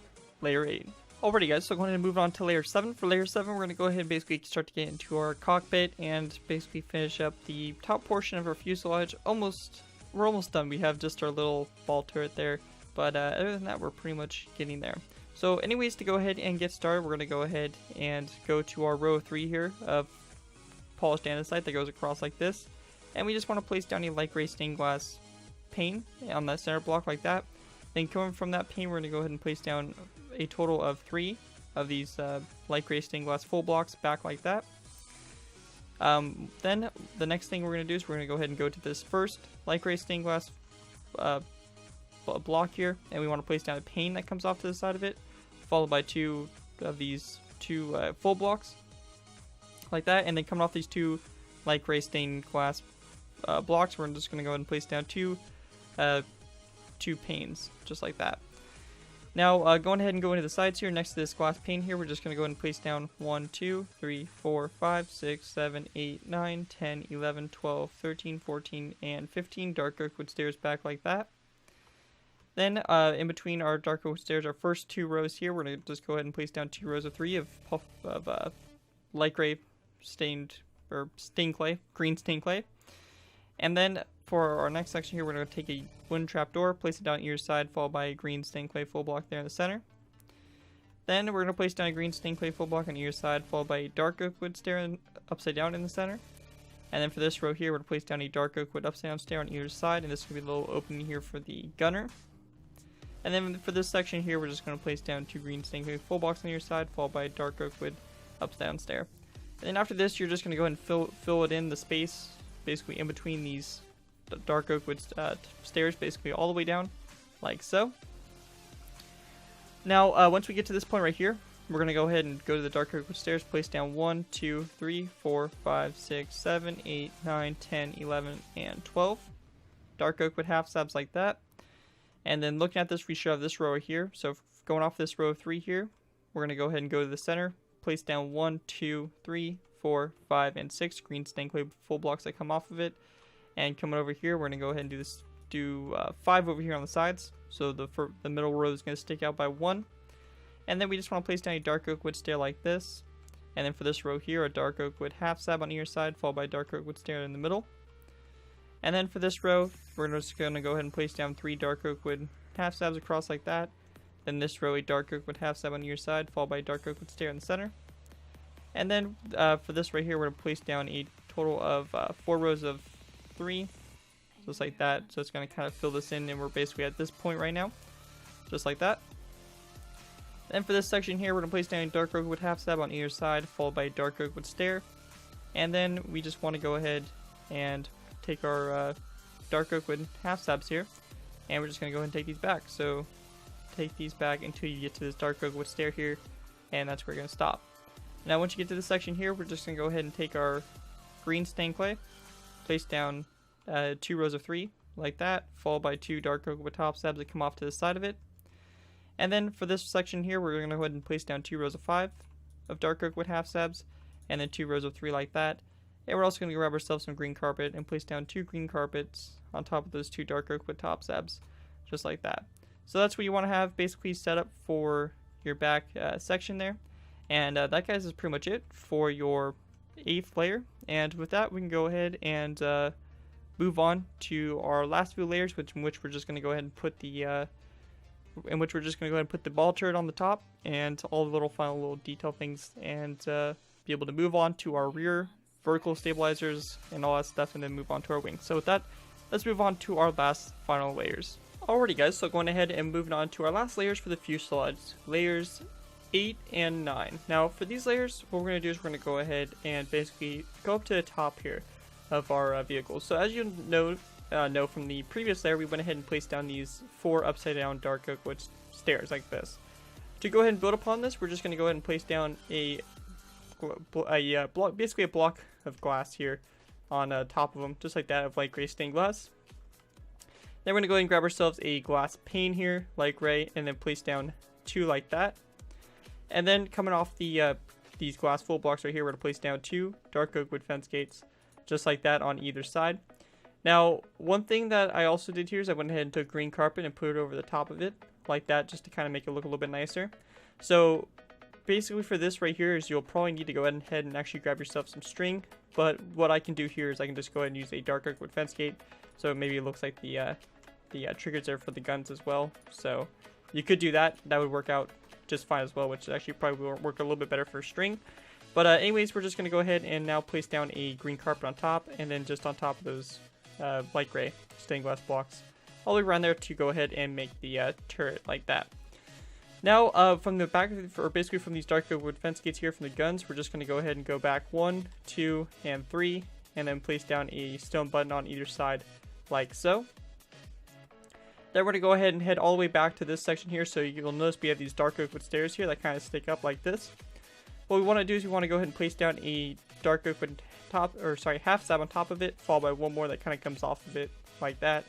layer 8. Alrighty, guys, so going ahead and move on to layer 7. For layer 7, we're going to go ahead and basically start to get into our cockpit and basically finish up the top portion of our fuselage. We're almost done. We have just our little ball turret there, but other than that, we're pretty much getting there. So anyways, to go ahead and get started, we're going to go ahead and go to our row 3 here of polished andesite that goes across like this. And we just want to place down a light gray stained glass pane on that center block like that. Then coming from that pane, we're going to go ahead and place down a total of 3 of these light gray stained glass full blocks back like that. Then the next thing we're going to do is we're going to go ahead and go to this first light gray stained glass block here, and we want to place down a pane that comes off to the side of it, followed by 2 of these 2 full blocks like that. And then coming off these 2 light gray stained glass blocks, we're just going to go ahead and place down 2 panes just like that. Now going ahead and go into the sides here next to this glass pane here, we're just going to go ahead and place down 1 2 3 4 5 6 7 8 9 10 11 12 13 14 and 15 dark oak wood stairs back like that. Then in between our dark oak stairs, our first 2 rows here, we're going to just go ahead and place down 2 rows of 3 of light gray stained clay, green stained clay. And then for our next section here, we're going to take a wooden trapdoor, place it down either side, followed by a green stained clay full block there in the center. Then we're going to place down a green stained clay full block on either side, followed by a dark oak wood stair upside down in the center. And then for this row here, we're going to place down a dark oak wood upside down stair on either side, and this is going to be a little opening here for the gunner. And then for this section here, we're just going to place down 2 green stained clay full blocks on either side, followed by a dark oak wood upside down stair. And then after this, you're just going to go ahead and fill it in the space, basically in between these dark oak wood stairs, basically all the way down, like so. Now, once we get to this point right here, we're going to go ahead and go to the dark oak wood stairs, place down 1 2 3 4 5 6 7 8 9 10 11 and 12 dark oak wood half slabs like that. And then looking at this, we should have this row right here. So going off this row 3 here, we're going to go ahead and go to the center, place down 1 2 3 4 5 and 6 green stained clay full blocks that come off of it. And coming over here, we're going to go ahead and do 5 over here on the sides. So the middle row is going to stick out by 1. And then we just want to place down a dark oak wood stair like this. And then for this row here, a dark oak wood half slab on either side, followed by a dark oak wood stair in the middle. And then for this row, we're just going to go ahead and place down 3 dark oak wood half slabs across like that. Then this row, a dark oak wood half slab on either side, followed by a dark oak wood stair in the center. And then for this right here, we're going to place down a total of 4 rows of 3, just like that. So it's going to kind of fill this in, and we're basically at this point right now, just like that. Then for this section here, we're going to place down a dark oak wood half slab on either side, followed by a dark oak wood stair. And then we just want to go ahead and take our dark oak wood half slabs here, and we're just going to go ahead and take these back. So take these back until you get to this dark oak wood stair here, and that's where you're going to stop. Now once you get to this section here, we're just going to go ahead and take our green stained clay, place down 2 rows of 3 like that, followed by 2 dark oak wood top slabs that come off to the side of it. And then for this section here, we're going to go ahead and place down 2 rows of 5 of dark oak wood half slabs, and then 2 rows of 3 like that. And we're also going to grab ourselves some green carpet and place down 2 green carpets on top of those 2 dark oak wood top slabs, just like that. So that's what you want to have basically set up for your back section there. And that, guys, is pretty much it for your 8th layer. And with that, we can go ahead and move on to our last few layers, in which we're just going to go ahead and put the ball turret on the top and all the little final little detail things, and be able to move on to our rear vertical stabilizers and all that stuff, and then move on to our wings. So with that, let's move on to our last final layers. Alrighty guys, so going ahead and moving on to our last layers for the fuselage, layers 8 and 9. Now for these layers, what we're going to do is we're going to go ahead and basically go up to the top here of our vehicles. So as you know from the previous layer, we went ahead and placed down these 4 upside down dark oak wood stairs like this. To go ahead and build upon this, we're just going to go ahead and place down basically a block of glass here on top of them, just like that, of light gray stained glass. Then we're going to go ahead and grab ourselves a glass pane here, light gray, and then place down 2 like that. And then coming off the these glass full blocks right here, we're going to place down 2 dark oak wood fence gates, just like that on either side. Now, one thing that I also did here is I went ahead and took green carpet and put it over the top of it, like that, just to kind of make it look a little bit nicer. So basically for this right here is you'll probably need to go ahead and actually grab yourself some string. But what I can do here is I can just go ahead and use a dark oak wood fence gate, so maybe it looks like the triggers there for the guns as well. So you could do that. That would work out just fine as well, which actually probably will work a little bit better for string. But anyways, we're just going to go ahead and now place down a green carpet on top, and then just on top of those light gray stained glass blocks all the way around there to go ahead and make the turret like that. Now from the back, or basically from these dark oak wood fence gates here from the guns, we're just going to go ahead and go back 1, 2, and 3, and then place down a stone button on either side like so. Then we're going to go ahead and head all the way back to this section here. So you'll notice we have these dark oak wood stairs here that kind of stick up like this. What we want to do is we want to go ahead and place down a dark oak wood half slab on top of it, followed by one more that kind of comes off of it like that.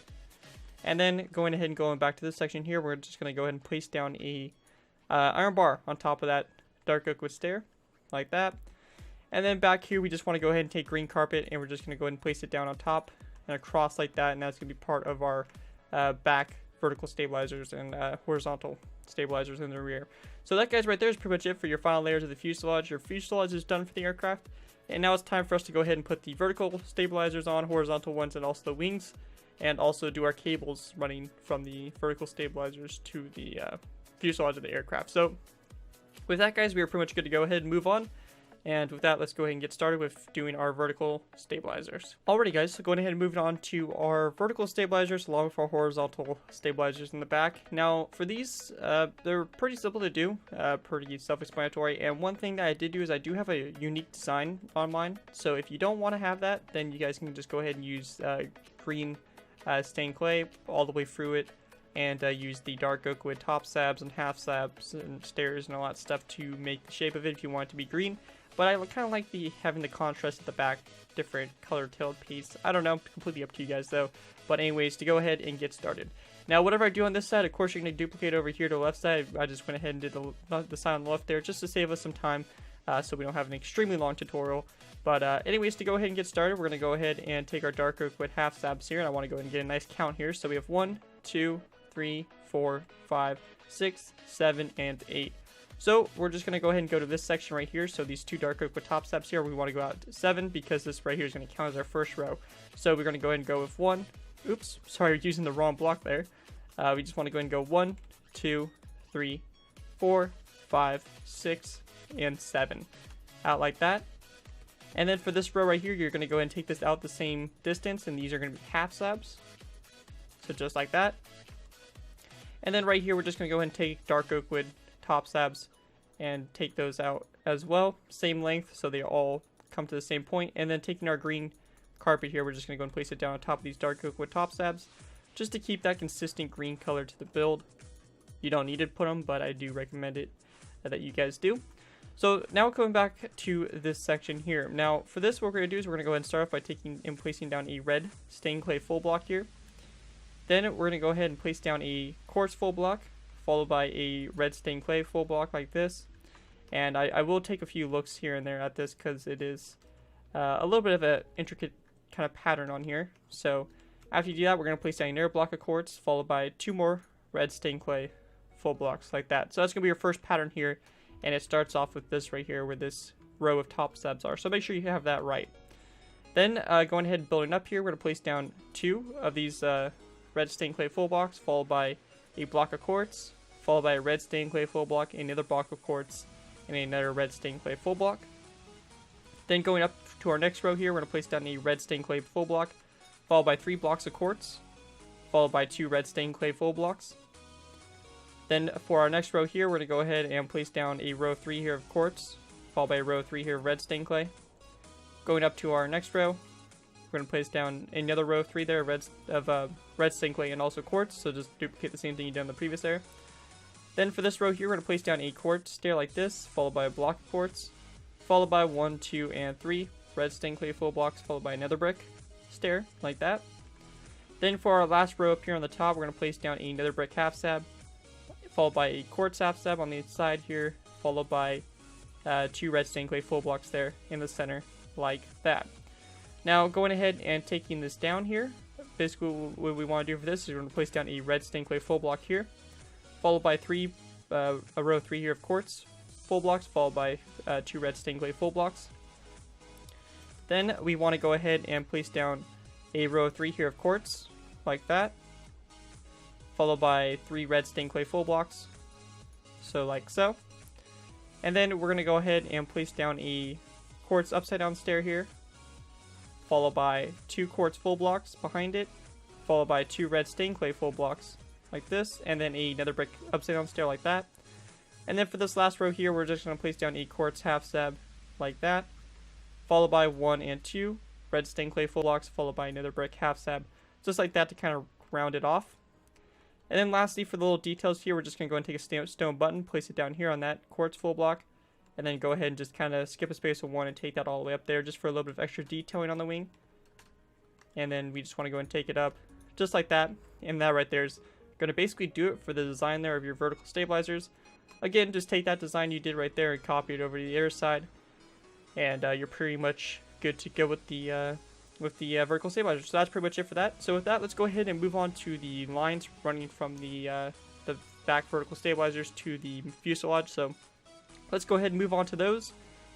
And then going ahead and going back to this section here, we're just going to go ahead and place down a iron bar on top of that dark oak wood stair like that. And then back here, we just want to go ahead and take green carpet, and we're just going to go ahead and place it down on top and across like that, and that's going to be part of our back vertical stabilizers and horizontal stabilizers in the rear. So that, guys, right there is pretty much it for your final layers of the fuselage. Your fuselage is done for the aircraft, and now it's time for us to go ahead and put the vertical stabilizers on, horizontal ones, and also the wings, and also do our cables running from the vertical stabilizers to the fuselage of the aircraft. So with that, guys, we are pretty much good to go ahead and move on. And with that, let's go ahead and get started with doing our vertical stabilizers. Alrighty, guys, so going ahead and moving on to our vertical stabilizers along with our horizontal stabilizers in the back. Now, for these, they're pretty simple to do, pretty self-explanatory. And one thing that I did do is I do have a unique design on mine. So if you don't want to have that, then you guys can just go ahead and use green stained clay all the way through it, and use the dark oak wood top slabs and half slabs and stairs and all that stuff to make the shape of it if you want it to be green. But I kind of like having the contrast at the back, different color tailed piece. I don't know, completely up to you guys though. But anyways, to go ahead and get started. Now, whatever I do on this side, of course, you're going to duplicate over here to the left side. I just went ahead and did the side on the left there just to save us some time, so we don't have an extremely long tutorial. But anyways, to go ahead and get started, we're going to go ahead and take our dark oak wood half slabs here. And I want to go ahead and get a nice count here. So we have 1, 2, 3, 4, 5, 6, 7, and 8. So we're just going to go ahead and go to this section right here. So these 2 dark oak wood top slabs here, we want to go out to 7 because this right here is going to count as our first row. So we're going to go ahead and go with 1. Oops, sorry, we're using the wrong block there. We just want to go ahead and go 1, 2, 3, 4, 5, 6, and 7. Out like that. And then for this row right here, you're going to go ahead and take this out the same distance, and these are going to be half slabs. So just like that. And then right here, we're just going to go ahead and take dark oak wood top slabs and take those out as well. Same length, so they all come to the same point. And then taking our green carpet here, we're just going to go and place it down on top of these dark oak wood top slabs just to keep that consistent green color to the build. You don't need to put them, but I do recommend it that you guys do. So now coming back to this section here. Now for this, what we're going to do is we're going to go ahead and start off by taking and placing down a red stained clay full block here. Then we're going to go ahead and place down a quartz full block, followed by a red stained clay full block like this. And I will take a few looks here and there at this because it is a little bit of an intricate kind of pattern on here. So after you do that, we're going to place down another block of quartz, followed by 2 more red stained clay full blocks like that. So that's going to be your first pattern here. And it starts off with this right here, where this row of top stabs are. So make sure you have that right. Then going ahead and building up here, we're going to place down 2 of these red stained clay full blocks, followed by a block of quartz, followed by a red stained clay full block, another block of quartz, and another red stained clay full block. Then going up to our next row here, we're going to place down a red stained clay full block, followed by 3 blocks of quartz, followed by 2 red stained clay full blocks. Then for our next row here, we're going to go ahead and place down a row 3 here of quartz, followed by a row 3 here of red stained clay. Going up to our next row, we're going to place down another row 3 there of red stained clay and also quartz, so just duplicate the same thing you did in the previous layer. Then for this row here, we're going to place down a quartz stair like this, followed by a block of quartz, followed by 1, 2, and 3 red stained clay full blocks, followed by another brick stair like that. Then for our last row up here on the top, we're going to place down another brick half stab, followed by a quartz half stab on the side here, followed by 2 red stained clay full blocks there in the center like that. Now going ahead and taking this down here, basically what we want to do for this is we're going to place down a red stained clay full block here, followed by a row 3 here of quartz full blocks, followed by 2 red stained clay full blocks. Then we want to go ahead and place down a row 3 here of quartz like that, followed by 3 red stained clay full blocks, so like so. And then we're going to go ahead and place down a quartz upside down stair here, followed by 2 quartz full blocks behind it, followed by 2 red stained clay full blocks like this, and then another brick upside down stair like that. And then for this last row here, we're just going to place down a quartz half stab like that, followed by 1 and 2 red stained clay full blocks, followed by another brick half stab, just like that to kind of round it off. And then lastly, for the little details here, we're just going to go and take a stone button, place it down here on that quartz full block, and then go ahead and just kind of skip a space of 1 and take that all the way up there just for a little bit of extra detailing on the wing. And then we just want to go and take it up just like that. And that right there is going to basically do it for the design there of your vertical stabilizers. Again, just take that design you did right there and copy it over to the other side, and you're pretty much good to go with the vertical stabilizer. So that's pretty much it for that. So with that, let's go ahead and move on to the lines running from the back vertical stabilizers to the fuselage. So let's go ahead and move on to those,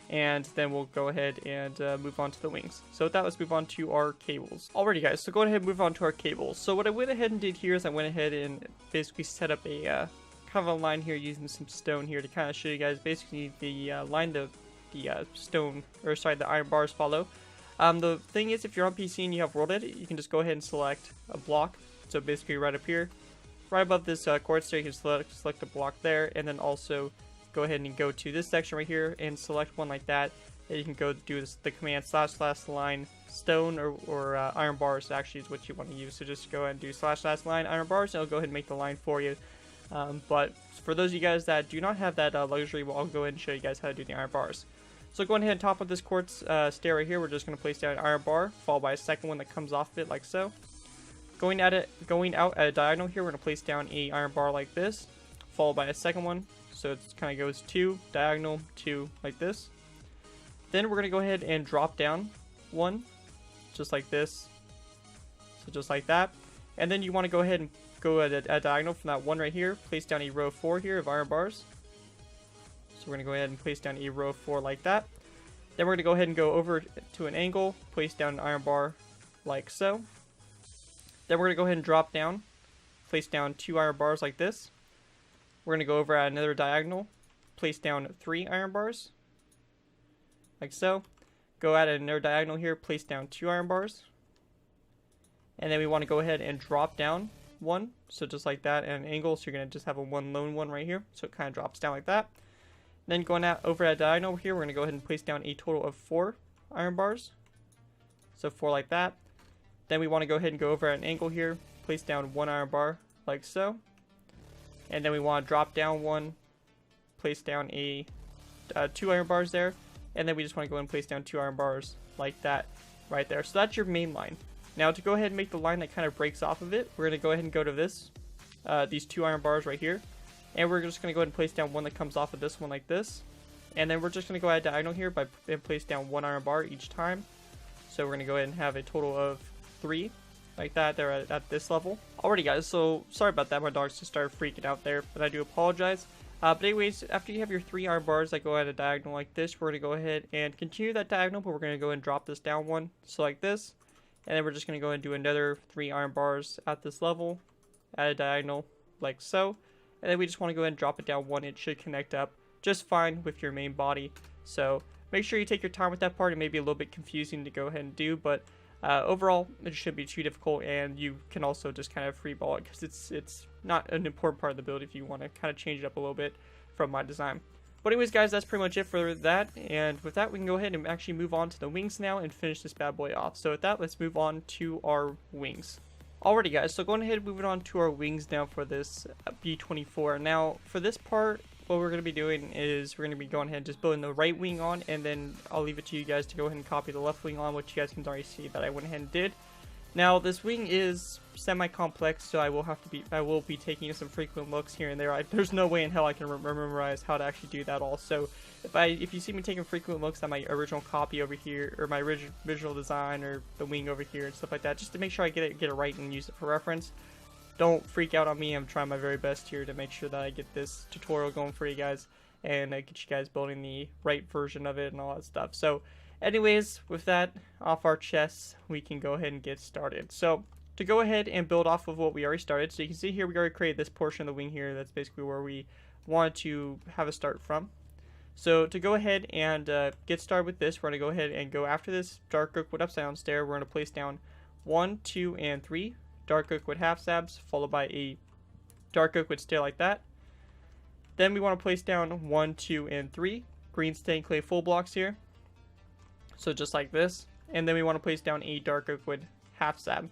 and then we'll go ahead and move on to the wings. So with that, let's move on to our cables. Alrighty guys, so go ahead and move on to our cables. So what I went ahead and did here is I went ahead and basically set up a kind of a line here using some stone here to kind of show you guys basically the line the iron bars follow. The thing is, if you're on PC and you have World Edit, you can just go ahead and select a block. So basically right up here, right above this quartz stair, you can select a block there, and then also go ahead and go to this section right here and select one like that. And you can go do the command / line stone or iron bars actually is what you want to use. So just go ahead and do / line iron bars, and it'll go ahead and make the line for you. But for those of you guys that do not have that luxury, well, I'll go ahead and show you guys how to do the iron bars. So going ahead and top of this quartz stair right here, we're just going to place down an iron bar, followed by a second one that comes off of it like so. Going out at a diagonal here, we're going to place down a iron bar like this, followed by a second one. So it kind of goes 2, diagonal, 2, like this. Then we're going to go ahead and drop down 1, just like this. So just like that. And then you want to go ahead and go at a diagonal from that 1 right here, place down a row 4 here of iron bars. So we're going to go ahead and place down a row 4 like that. Then we're going to go ahead and go over to an angle, place down an iron bar like so. Then we're going to go ahead and drop down, place down 2 iron bars like this. We're going to go over at another diagonal, place down 3 iron bars like so. Go at another diagonal here, place down 2 iron bars. And then we want to go ahead and drop down 1, so just like that at an angle. So you're going to just have a lone one right here, so it kind of drops down like that. Then going out over at a diagonal here, we're going to go ahead and place down a total of 4 iron bars, so 4 like that. Then we want to go ahead and go over at an angle here, place down 1 iron bar like so. And then we want to drop down 1, place down 2 iron bars there, and then we just want to go ahead and place down 2 iron bars like that right there. So that's your main line. Now to go ahead and make the line that kind of breaks off of it, we're going to go ahead and go to this, these 2 iron bars right here, and we're just going to go ahead and place down one that comes off of this one like this. And then we're just going to go ahead diagonal here and place down 1 iron bar each time. So we're going to go ahead and have a total of 3 like that there at this level. Alrighty guys, so sorry about that, my dogs just started freaking out there, but I do apologize. But anyways, after you have your 3 iron bars that go at a diagonal like this, we're going to go ahead and continue that diagonal, but we're going to go and drop this down one, so like this. And then we're just going to go and do another 3 iron bars at this level, at a diagonal, like so. And then we just want to go ahead and drop it down one. It should connect up just fine with your main body. So make sure you take your time with that part. It may be a little bit confusing to go ahead and do, but overall, it shouldn't be too difficult, and you can also just kind of freeball it because it's not an important part of the build if you want to kind of change it up a little bit from my design. But anyways, guys, that's pretty much it for that, and with that, we can go ahead and actually move on to the wings now and finish this bad boy off. So with that, let's move on to our wings. Alrighty, guys, so going ahead and moving on to our wings now for this B-24. Now, for this part, what we're going to be doing is we're going to be going ahead and just building the right wing on, and then I'll leave it to you guys to go ahead and copy the left wing on, which you guys can already see that I went ahead and did. Now, this wing is semi-complex, so I will be taking some frequent looks here and there. There's no way in hell I can memorize how to actually do that all. So if you see me taking frequent looks at my original copy over here, or my original design, or the wing over here and stuff like that, just to make sure I get it right and use it for reference. Don't freak out on me. I'm trying my very best here to make sure that I get this tutorial going for you guys and get you guys building the right version of it and all that stuff. So anyways, with that off our chests, we can go ahead and get started. So to go ahead and build off of what we already started, so you can see here we already created this portion of the wing here. That's basically where we wanted to have a start from. So to go ahead and get started with this, we're going to go ahead and go after this dark oak wood upside down stair. We're going to place down 1, 2, and 3 dark oak wood half slabs, followed by a dark oak wood stair like that. Then we want to place down 1, 2, and 3 green stained clay full blocks here, so just like this. And then we want to place down a dark oak wood half slab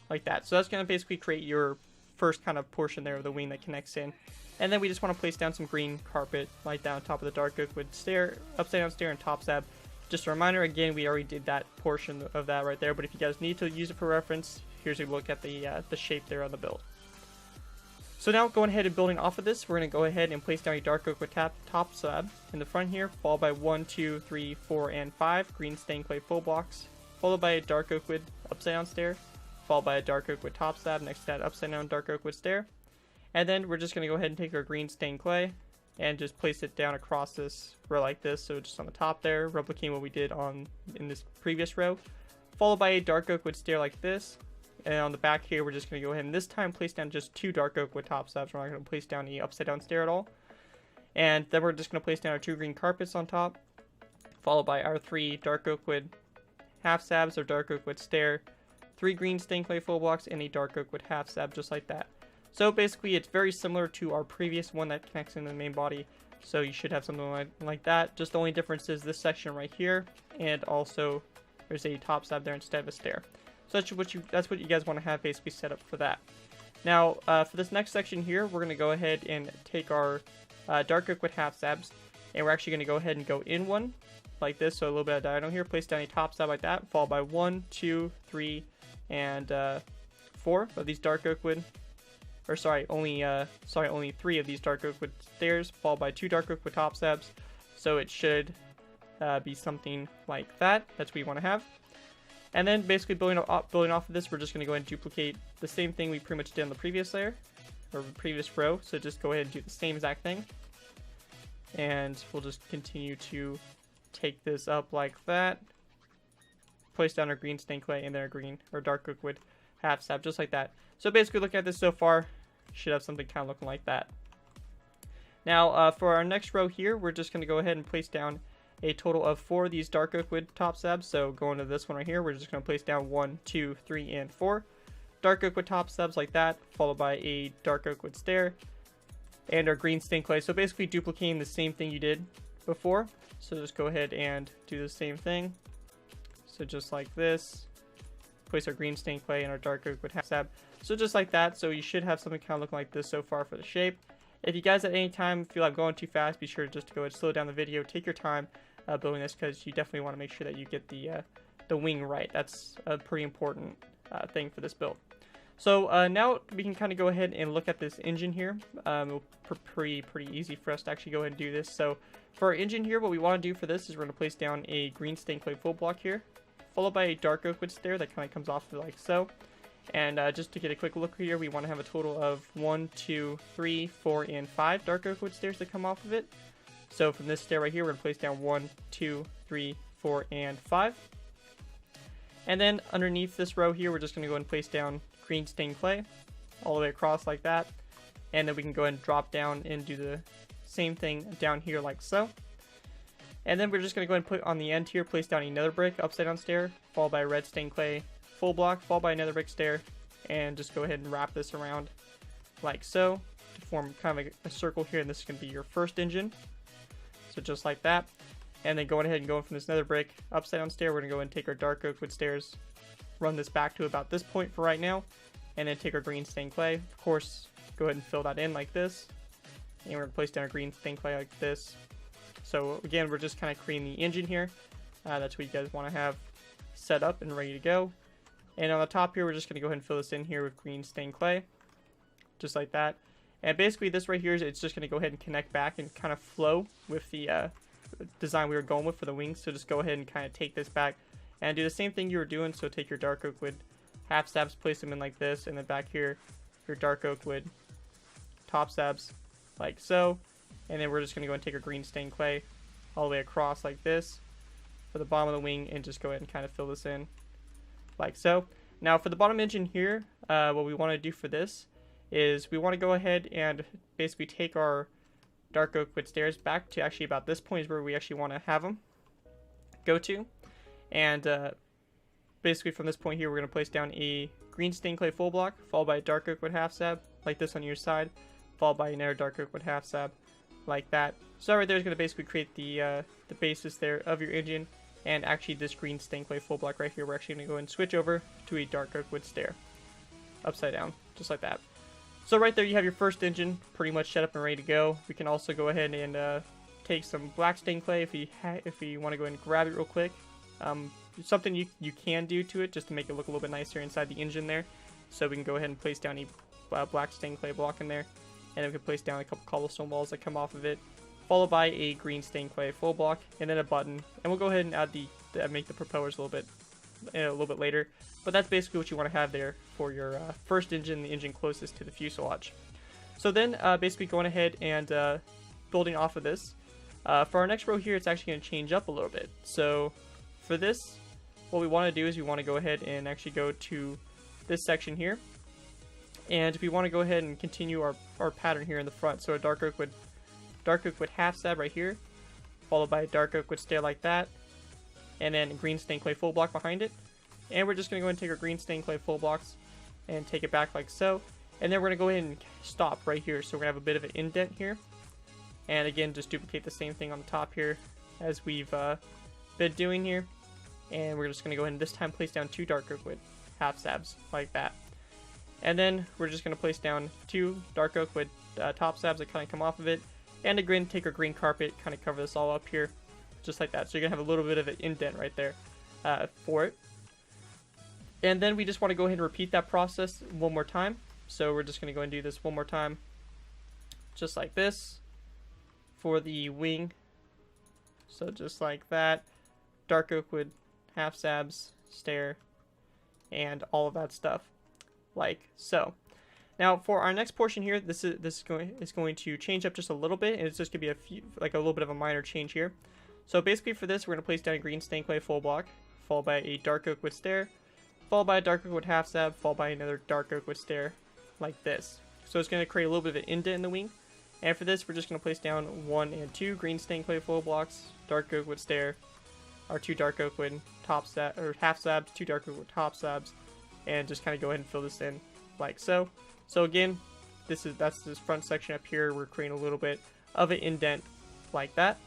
like that. So that's going to basically create your first kind of portion there of the wing that connects in. And then we just want to place down some green carpet like that on top of the dark oak wood stair, upside down stair, and top slab. Just a reminder, again, we already did that portion of that right there, but if you guys need to use it for reference, here's a look at the shape there on the build. So now going ahead and building off of this, we're going to go ahead and place down a dark oak wood top slab in the front here, followed by 1, 2, 3, 4, and 5 green stained clay full blocks, followed by a dark oak wood upside down stair, followed by a dark oak wood top slab next to that upside down dark oak wood stair. And then we're just going to go ahead and take our green stained clay and just place it down across this row like this, so just on the top there, replicating what we did in this previous row, followed by a dark oak wood stair like this. And on the back here, we're just going to go ahead and this time place down just 2 dark oak wood top slabs. We're not going to place down the upside down stair at all. And then we're just going to place down our 2 green carpets on top, followed by our 3 dark oak wood half slabs or dark oak wood stair, 3 green stained clay full blocks, and a dark oak wood half slab just like that. So basically, it's very similar to our previous one that connects into the main body. So you should have something like that. Just the only difference is this section right here, and also there's a top slab there instead of a stair. So that's what you guys want to have basically set up for that. Now, for this next section here, we're going to go ahead and take our dark oak wood half slabs, and we're actually going to go ahead and go in one like this. So a little bit of diagonal here. Place down a top slab like that, followed by 1, 2, 3, and 4 of these dark oak wood. Or only 3 of these dark oak wood stairs, followed by 2 dark oak wood top slabs. So it should be something like that. That's what you want to have. And then basically building off of this, we're just going to go ahead and duplicate the same thing we pretty much did on the previous layer, or the previous row. So just go ahead and do the same exact thing. And we'll just continue to take this up like that. Place down our green stained clay and then our green or dark oak wood half slab, just like that. So basically looking at this so far, should have something kind of looking like that. Now for our next row here, we're just going to go ahead and place down a total of 4 of these dark oak wood top slabs. So going to this one right here, we're just going to place down 1, 2, 3, and 4 dark oak wood top slabs like that, followed by a dark oak wood stair and our green stained clay. So basically duplicating the same thing you did before. So just go ahead and do the same thing. So just like this, place our green stained clay and our dark oak wood half slab. So just like that. So you should have something kind of looking like this so far for the shape. If you guys at any time feel I'm going too fast, be sure just to go ahead and slow down the video. Take your time building this, because you definitely want to make sure that you get the wing right. That's a pretty important thing for this build. So now we can kind of go ahead and look at this engine here. It'll be pretty easy for us to actually go ahead and do this. So for our engine here, what we want to do for this is we're going to place down a green stained clay full block here, followed by a dark oak wood stair that kind of comes off like so. And just to get a quick look here, we want to have a total of 1, 2, 3, 4, and 5 dark oak wood stairs that come off of it. So from this stair right here, we're going to place down 1, 2, 3, 4, and 5. And then underneath this row here, we're just going to go and place down green stained clay all the way across like that. And then we can go ahead and drop down and do the same thing down here like so. And then we're just going to go ahead and put on the end here, place down another brick upside down stair, followed by a red stained clay full block, followed by another brick stair, and just go ahead and wrap this around like so to form kind of a circle here, and this is going to be your first engine. So just like that. And then going ahead and going from this nether brick upside down stair, we're going to go and take our dark oak wood stairs, run this back to about this point for right now, and then take our green stained clay. Of course, go ahead and fill that in like this, and we're going to place down our green stained clay like this. So again, we're just kind of creating the engine here. That's what you guys want to have set up and ready to go. And on the top here, we're just going to go ahead and fill this in here with green stained clay, just like that. And basically this right here is it's just going to go ahead and connect back and kind of flow with the design we were going with for the wings. So just go ahead and kind of take this back and do the same thing you were doing. So take your dark oak wood half stabs, place them in like this, and then back here your dark oak wood top stabs like so. And then we're just going to go and take our green stained clay all the way across like this for the bottom of the wing, and just go ahead and kind of fill this in like so. Now for the bottom engine here, what we want to do for this is we want to go ahead and basically take our dark oak wood stairs back to actually about this point is where we actually want to have them go to. And basically from this point here, we're going to place down a green stained clay full block, followed by a dark oak wood half stab like this on your side, followed by another dark oak wood half stab like that. So right there is going to basically create the basis there of your engine. And actually this green stained clay full block right here, we're actually going to go and switch over to a dark oak wood stair upside down, just like that. So right there you have your first engine pretty much set up and ready to go. We can also go ahead and take some black stained clay if you want to go ahead and grab it real quick. Something you can do to it just to make it look a little bit nicer inside the engine there. So we can go ahead and place down a black stained clay block in there, and then we can place down a couple cobblestone walls that come off of it, followed by a green stained clay full block, and then a button. And we'll go ahead and add make the propellers a little bit later. But that's basically what you want to have there for your first engine, the engine closest to the fuselage. So then basically going ahead and building off of this. For our next row here, it's actually going to change up a little bit. So for this, what we want to do is we want to go ahead and actually go to this section here. And we want to go ahead and continue our pattern here in the front. So a dark oak wood half stab right here, followed by a dark oak wood stair like that, and then a green stained clay full block behind it. And we're just going to go ahead and take our green stained clay full blocks and take it back like so. And then we're going to go ahead and stop right here. So we're going to have a bit of an indent here. And again, just duplicate the same thing on the top here as we've been doing here. And we're just going to go ahead and this time place down 2 dark oak wood half stabs like that. And then we're just going to place down 2 dark oak wood top stabs that kind of come off of it. And again, take our green carpet, kind of cover this all up here, just like that. So you're going to have a little bit of an indent right there for it. And then we just want to go ahead and repeat that process one more time. So we're just going to go and do this one more time, just like this, for the wing. So just like that, dark oak wood half stabs, stair, and all of that stuff, like so. Now for our next portion here, this is going to change up just a little bit, and it's just going to be a little bit of a minor change here. So basically for this, we're going to place down a green stained clay full block, followed by a dark oak wood stair, followed by a dark oak wood half stab, followed by another dark oak wood stair, like this. So it's going to create a little bit of an indent in the wing. And for this, we're just going to place down 1 and 2 green stained clay full blocks, dark oak wood stair, our 2 dark oak wood top stab or half stabs, 2 dark oak wood top stabs, and just kind of go ahead and fill this in like so. So again, that's this front section up here. We're creating a little bit of an indent like that.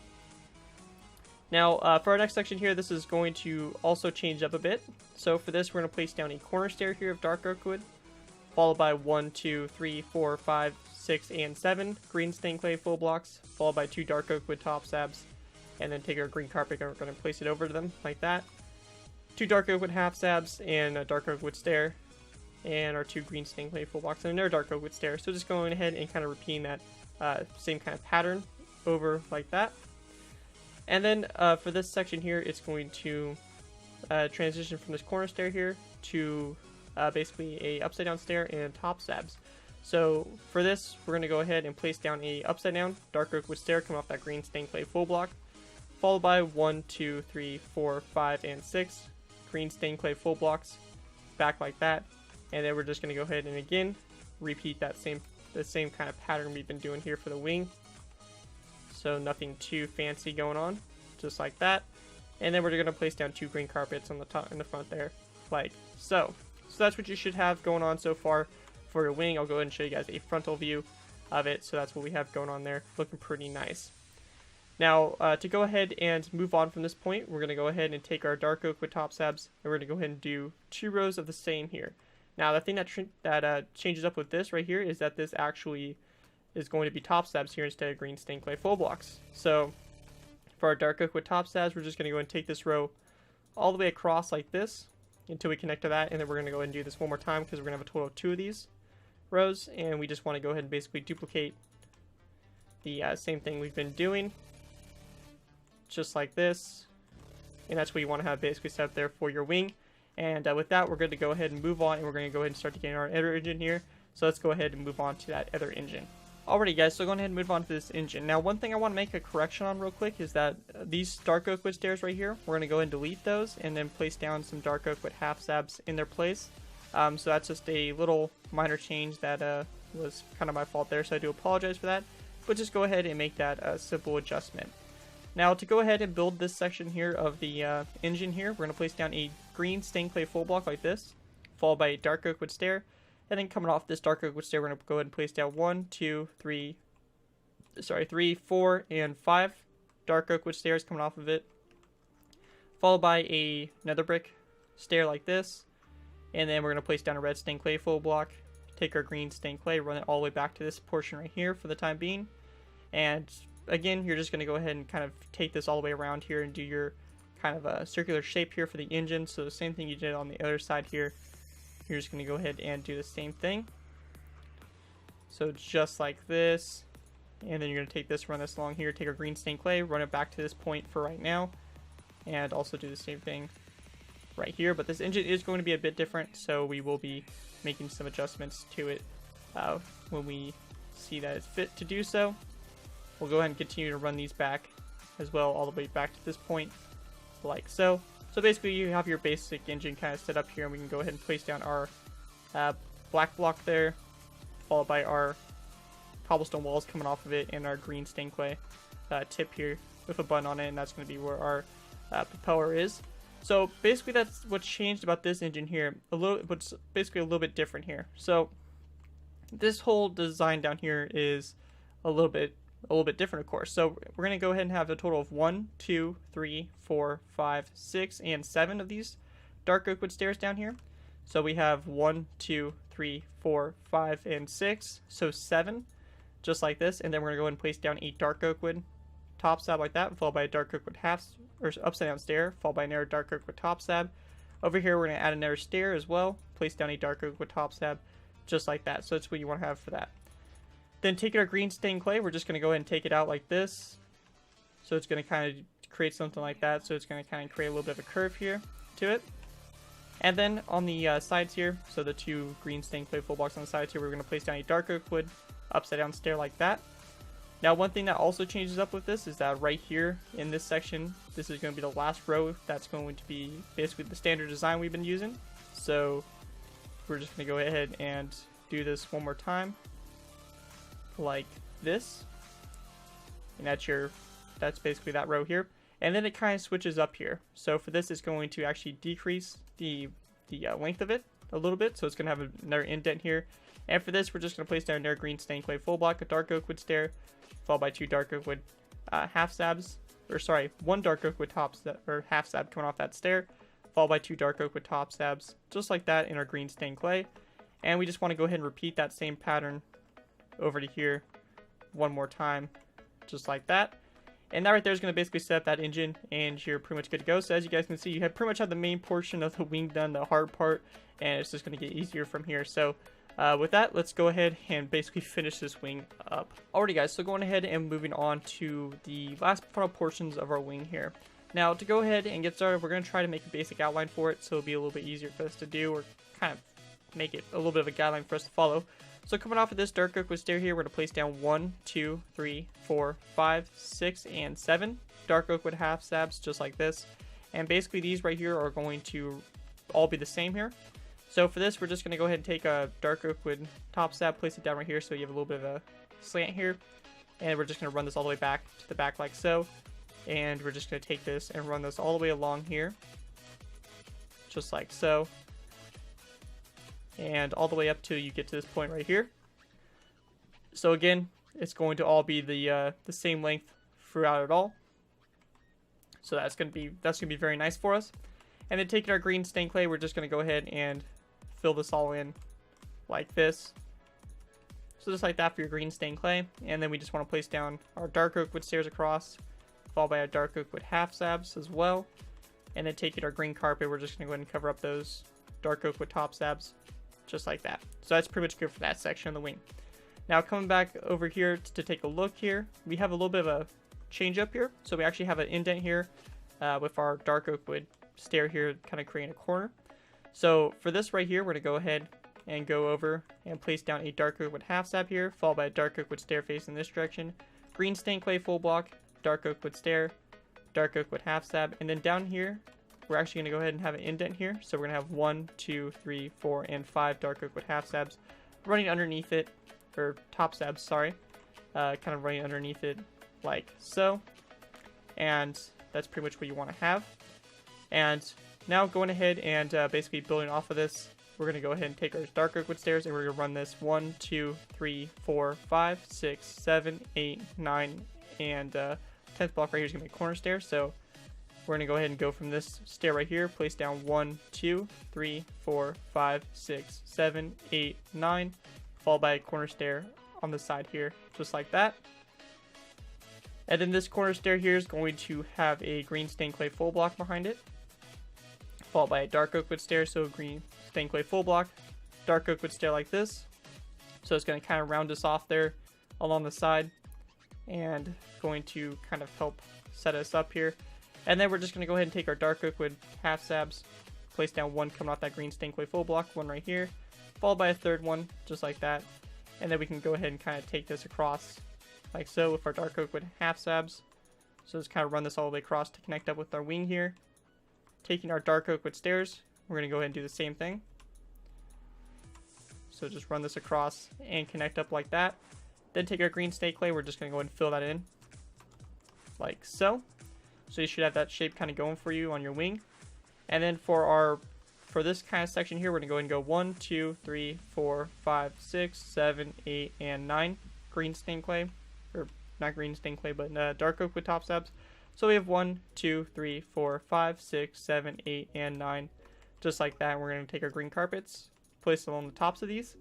Now for our next section here, this is going to also change up a bit. So for this, we're going to place down a corner stair here of dark oak wood, followed by 1, 2, 3, 4, 5, 6, and 7 green stained clay full blocks, followed by 2 dark oak wood top stabs, and then take our green carpet and we're going to place it over to them like that. 2 dark oak wood half stabs and a dark oak wood stair, and our 2 green stained clay full blocks and another dark oak wood stair. So just going ahead and kind of repeating that same kind of pattern over like that. And then for this section here, it's going to transition from this corner stair here to basically a upside down stair and top stabs. So for this, we're going to go ahead and place down a upside down dark oak wood stair coming off that green stained clay full block, followed by 1, 2, 3, 4, 5, and 6 green stained clay full blocks back like that. And then we're just going to go ahead and again repeat the same kind of pattern we've been doing here for the wing. So nothing too fancy going on, just like that. And then we're going to place down 2 green carpets on the top in the front there, like so. So that's what you should have going on so far for your wing. I'll go ahead and show you guys a frontal view of it. So that's what we have going on there, looking pretty nice. Now, to go ahead and move on from this point, we're going to go ahead and take our dark oak with top stabs, and we're going to go ahead and do 2 rows of the same here. Now, the thing that changes up with this right here is that this actually is going to be top stabs here instead of green stained clay full blocks. So for our dark oak with top stabs, we're just going to go and take this row all the way across like this until we connect to that, and then we're going to go ahead and do this one more time because we're going to have a total of 2 of these rows, and we just want to go ahead and basically duplicate the same thing we've been doing, just like this, and that's what you want to have basically set up there for your wing. And with that, we're going to go ahead and move on, and we're going to go ahead and start to get our other engine here. So let's go ahead and move on to that other engine. Alrighty guys, so going ahead and move on to this engine. Now one thing I want to make a correction on real quick is that these dark oak wood stairs right here, we're going to go ahead and delete those and then place down some dark oak with half stabs in their place. So that's just a little minor change that was kind of my fault there, so I do apologize for that. But just go ahead and make that a simple adjustment. Now to go ahead and build this section here of the engine here, we're going to place down a green stained clay full block like this, followed by a dark oak wood stair. And then coming off this dark oak wood stair, we're going to go ahead and place down 3, 4, and 5 dark oak wood stairs coming off of it, followed by another brick stair like this. And then we're going to place down a red stained clay full block, take our green stained clay, run it all the way back to this portion right here for the time being. And again, you're just going to go ahead and kind of take this all the way around here and do your kind of a circular shape here for the engine. So the same thing you did on the other side here. You're just going to go ahead and do the same thing. So just like this. And then you're going to take this, run this along here, take our green stained clay, run it back to this point for right now. And also do the same thing right here. But this engine is going to be a bit different, so we will be making some adjustments to it when we see that it's fit to do so. We'll go ahead and continue to run these back as well, all the way back to this point, like so. So basically you have your basic engine kind of set up here, and we can go ahead and place down our black block there, followed by our cobblestone walls coming off of it, and our green stained clay tip here with a button on it, and that's going to be where our propeller is. So basically that's what's changed about this engine here, what's basically a little bit different here. So this whole design down here is a little bit different, of course. So we're going to go ahead and have a total of 1, 2, 3, 4, 5, 6, and 7 of these dark oak wood stairs down here. So we have 1, 2, 3, 4, 5, and 6. So 7, just like this. And then we're going to go ahead and place down a dark oak wood top stab like that, followed by a dark oak wood upside down stair, followed by another dark oak wood top stab. Over here, we're going to add another stair as well. Place down a dark oak wood top stab, just like that. So that's what you want to have for that. Then taking our green stained clay, we're just going to go ahead and take it out like this. So it's going to kind of create something like that. So it's going to kind of create a little bit of a curve here to it. And then on the sides here, so the 2 green stained clay full blocks on the sides here, we're going to place down a dark oak wood upside down stair like that. Now one thing that also changes up with this is that right here in this section, this is going to be the last row that's going to be basically the standard design we've been using. So we're just going to go ahead and do this one more time, like this, and that's basically that row here. And then it kind of switches up here. So for this, it's going to actually decrease the length of it a little bit, so it's going to have another indent here. And for this, we're just going to place down another green stained clay full block, a dark oak wood stair, followed by 2 dark oak wood half stabs, or sorry, 1 dark oak wood half stab coming off that stair, followed by 2 dark oak wood top stabs, just like that in our green stained clay. And we just want to go ahead and repeat that same pattern over to here one more time, just like that. And that right there is going to basically set up that engine, and you're pretty much good to go. So as you guys can see, you have pretty much had the main portion of the wing done, the hard part, and it's just going to get easier from here. So with that, let's go ahead and basically finish this wing up. Alrighty guys, so going ahead and moving on to the last final portions of our wing here. Now to go ahead and get started, we're going to try to make a basic outline for it, so it'll be a little bit easier for us to do, or kind of make it a little bit of a guideline for us to follow. So coming off of this dark oak wood stair here, we're going to place down 1, 2, 3, 4, 5, 6, and 7 dark oak wood half slabs, just like this. And basically these right here are going to all be the same here. So for this, we're just going to go ahead and take a dark oak wood top slab, place it down right here so you have a little bit of a slant here. And we're just going to run this all the way back to the back like so. And we're just going to take this and run this all the way along here, just like so. And all the way up till you get to this point right here. So again, it's going to all be the same length throughout it all. So that's gonna be very nice for us. And then taking our green stained clay, we're just gonna go ahead and fill this all in like this. So just like that for your green stained clay. And then we just want to place down our dark oak wood stairs across, followed by our dark oak wood half slabs as well. And then taking our green carpet, we're just gonna go ahead and cover up those dark oak wood top slabs, just like that. So that's pretty much good for that section of the wing. Now coming back over here to take a look here, we have a little bit of a change up here. So we actually have an indent here with our dark oak wood stair here, kind of creating a corner. So for this right here, we're going to go ahead and go over and place down a dark oak wood half slab here, followed by a dark oak wood stair facing this direction, green stained clay full block, dark oak wood stair, dark oak wood half slab, and then down here, we're actually going to go ahead and have an indent here. So we're going to have 1, 2, 3, 4, and 5 dark oak wood half slabs running underneath it, or top slabs, sorry, kind of running underneath it like so. And that's pretty much what you want to have. And now going ahead and basically building off of this, we're going to go ahead and take our dark oak wood stairs and we're going to run this 1, 2, 3, 4, 5, 6, 7, 8, 9, and 10th block right here is going to be a corner stair. So we're going to go ahead and go from this stair right here, place down 1, 2, 3, 4, 5, 6, 7, 8, 9, followed by a corner stair on the side here, just like that. And then this corner stair here is going to have a green stained clay full block behind it, followed by a dark oak wood stair, so green stained clay full block, dark oak wood stair like this. So it's going to kind of round us off there along the side and going to kind of help set us up here. And then we're just going to go ahead and take our dark oak wood half slabs, place down 1 coming off that green stained clay full block, 1 right here, followed by a 3rd one, just like that. And then we can go ahead and kind of take this across like so with our dark oak wood half slabs. So just kind of run this all the way across to connect up with our wing here. Taking our dark oak wood stairs, we're going to go ahead and do the same thing. So just run this across and connect up like that. Then take our green stained clay, we're just going to go ahead and fill that in like so. So you should have that shape kind of going for you on your wing. And then for this kind of section here, we're going to go ahead and go 1, 2, 3, 4, 5, 6, 7, 8, and 9 green stained clay. Or not green stained clay, but dark oak wood top slabs. So we have 1, 2, 3, 4, 5, 6, 7, 8, and 9. Just like that. We're going to take our green carpets, place them on the tops of these.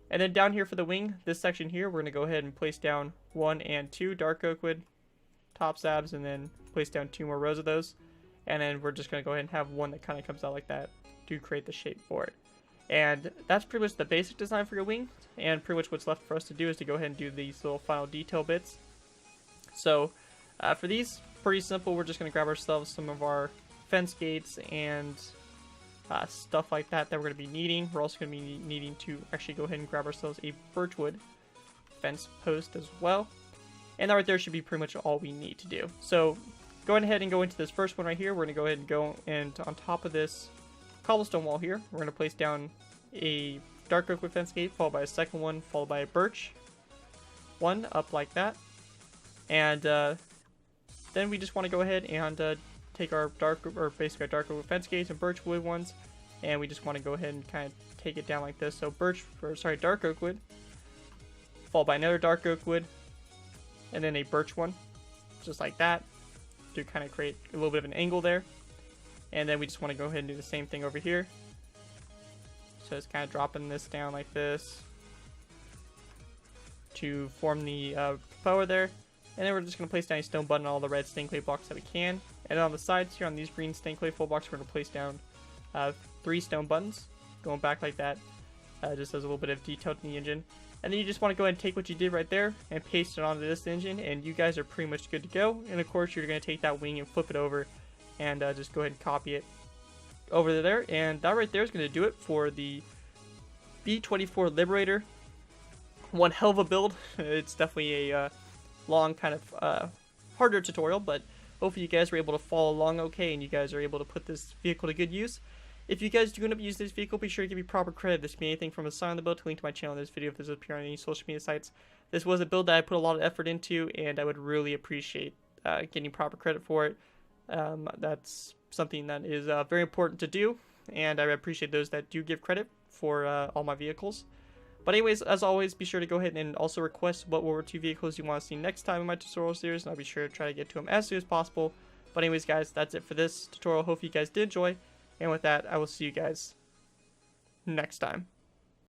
And then down here for the wing, this section here, we're going to go ahead and place down 1 and 2 dark oak wood top slabs, and then place down 2 more rows of those. And then we're just going to go ahead and have one that kind of comes out like that to create the shape for it. And that's pretty much the basic design for your wing. And pretty much what's left for us to do is to go ahead and do these little final detail bits. So for these, pretty simple. We're just going to grab ourselves some of our fence gates and stuff like that we're going to be needing. We're also going to be needing to actually go ahead and grab ourselves a birchwood fence post as well. And that right there should be pretty much all we need to do. So going ahead and go into this first one right here, we're going to go ahead and go and on top of this cobblestone wall here, we're going to place down a dark oak wood fence gate, followed by a second one, followed by a birch one up like that. And then we just want to go ahead and take our dark oak wood fence gates and birch wood ones, and we just want to go ahead and kind of take it down like this. So dark oak wood, followed by another dark oak wood, and then a birch one, just like that, to kind of create a little bit of an angle there. And then we just want to go ahead and do the same thing over here. So it's kind of dropping this down like this to form the propeller there. And then we're just going to place down a stone button on all the red stained clay blocks that we can. And on the sides here on these green stained clay full blocks, we're going to place down 3 stone buttons going back like that, just as a little bit of detail to the engine. And then you just want to go ahead and take what you did right there and paste it onto this engine, and you guys are pretty much good to go. And of course, you're going to take that wing and flip it over and just go ahead and copy it over there. And that right there is going to do it for the B-24 Liberator. One hell of a build. It's definitely a long, kind of harder tutorial, but hopefully you guys were able to follow along okay, and you guys are able to put this vehicle to good use. If you guys do end up using this vehicle, be sure to give me proper credit. This can be anything from a sign on the build to link to my channel in this video if this appear on any social media sites. This was a build that I put a lot of effort into, and I would really appreciate getting proper credit for it. That's something that is very important to do, and I appreciate those that do give credit for all my vehicles. But anyways, as always, be sure to go ahead and also request what World War II vehicles you want to see next time in my tutorial series, and I'll be sure to try to get to them as soon as possible. But anyways, guys, that's it for this tutorial. Hope you guys did enjoy. And with that, I will see you guys next time.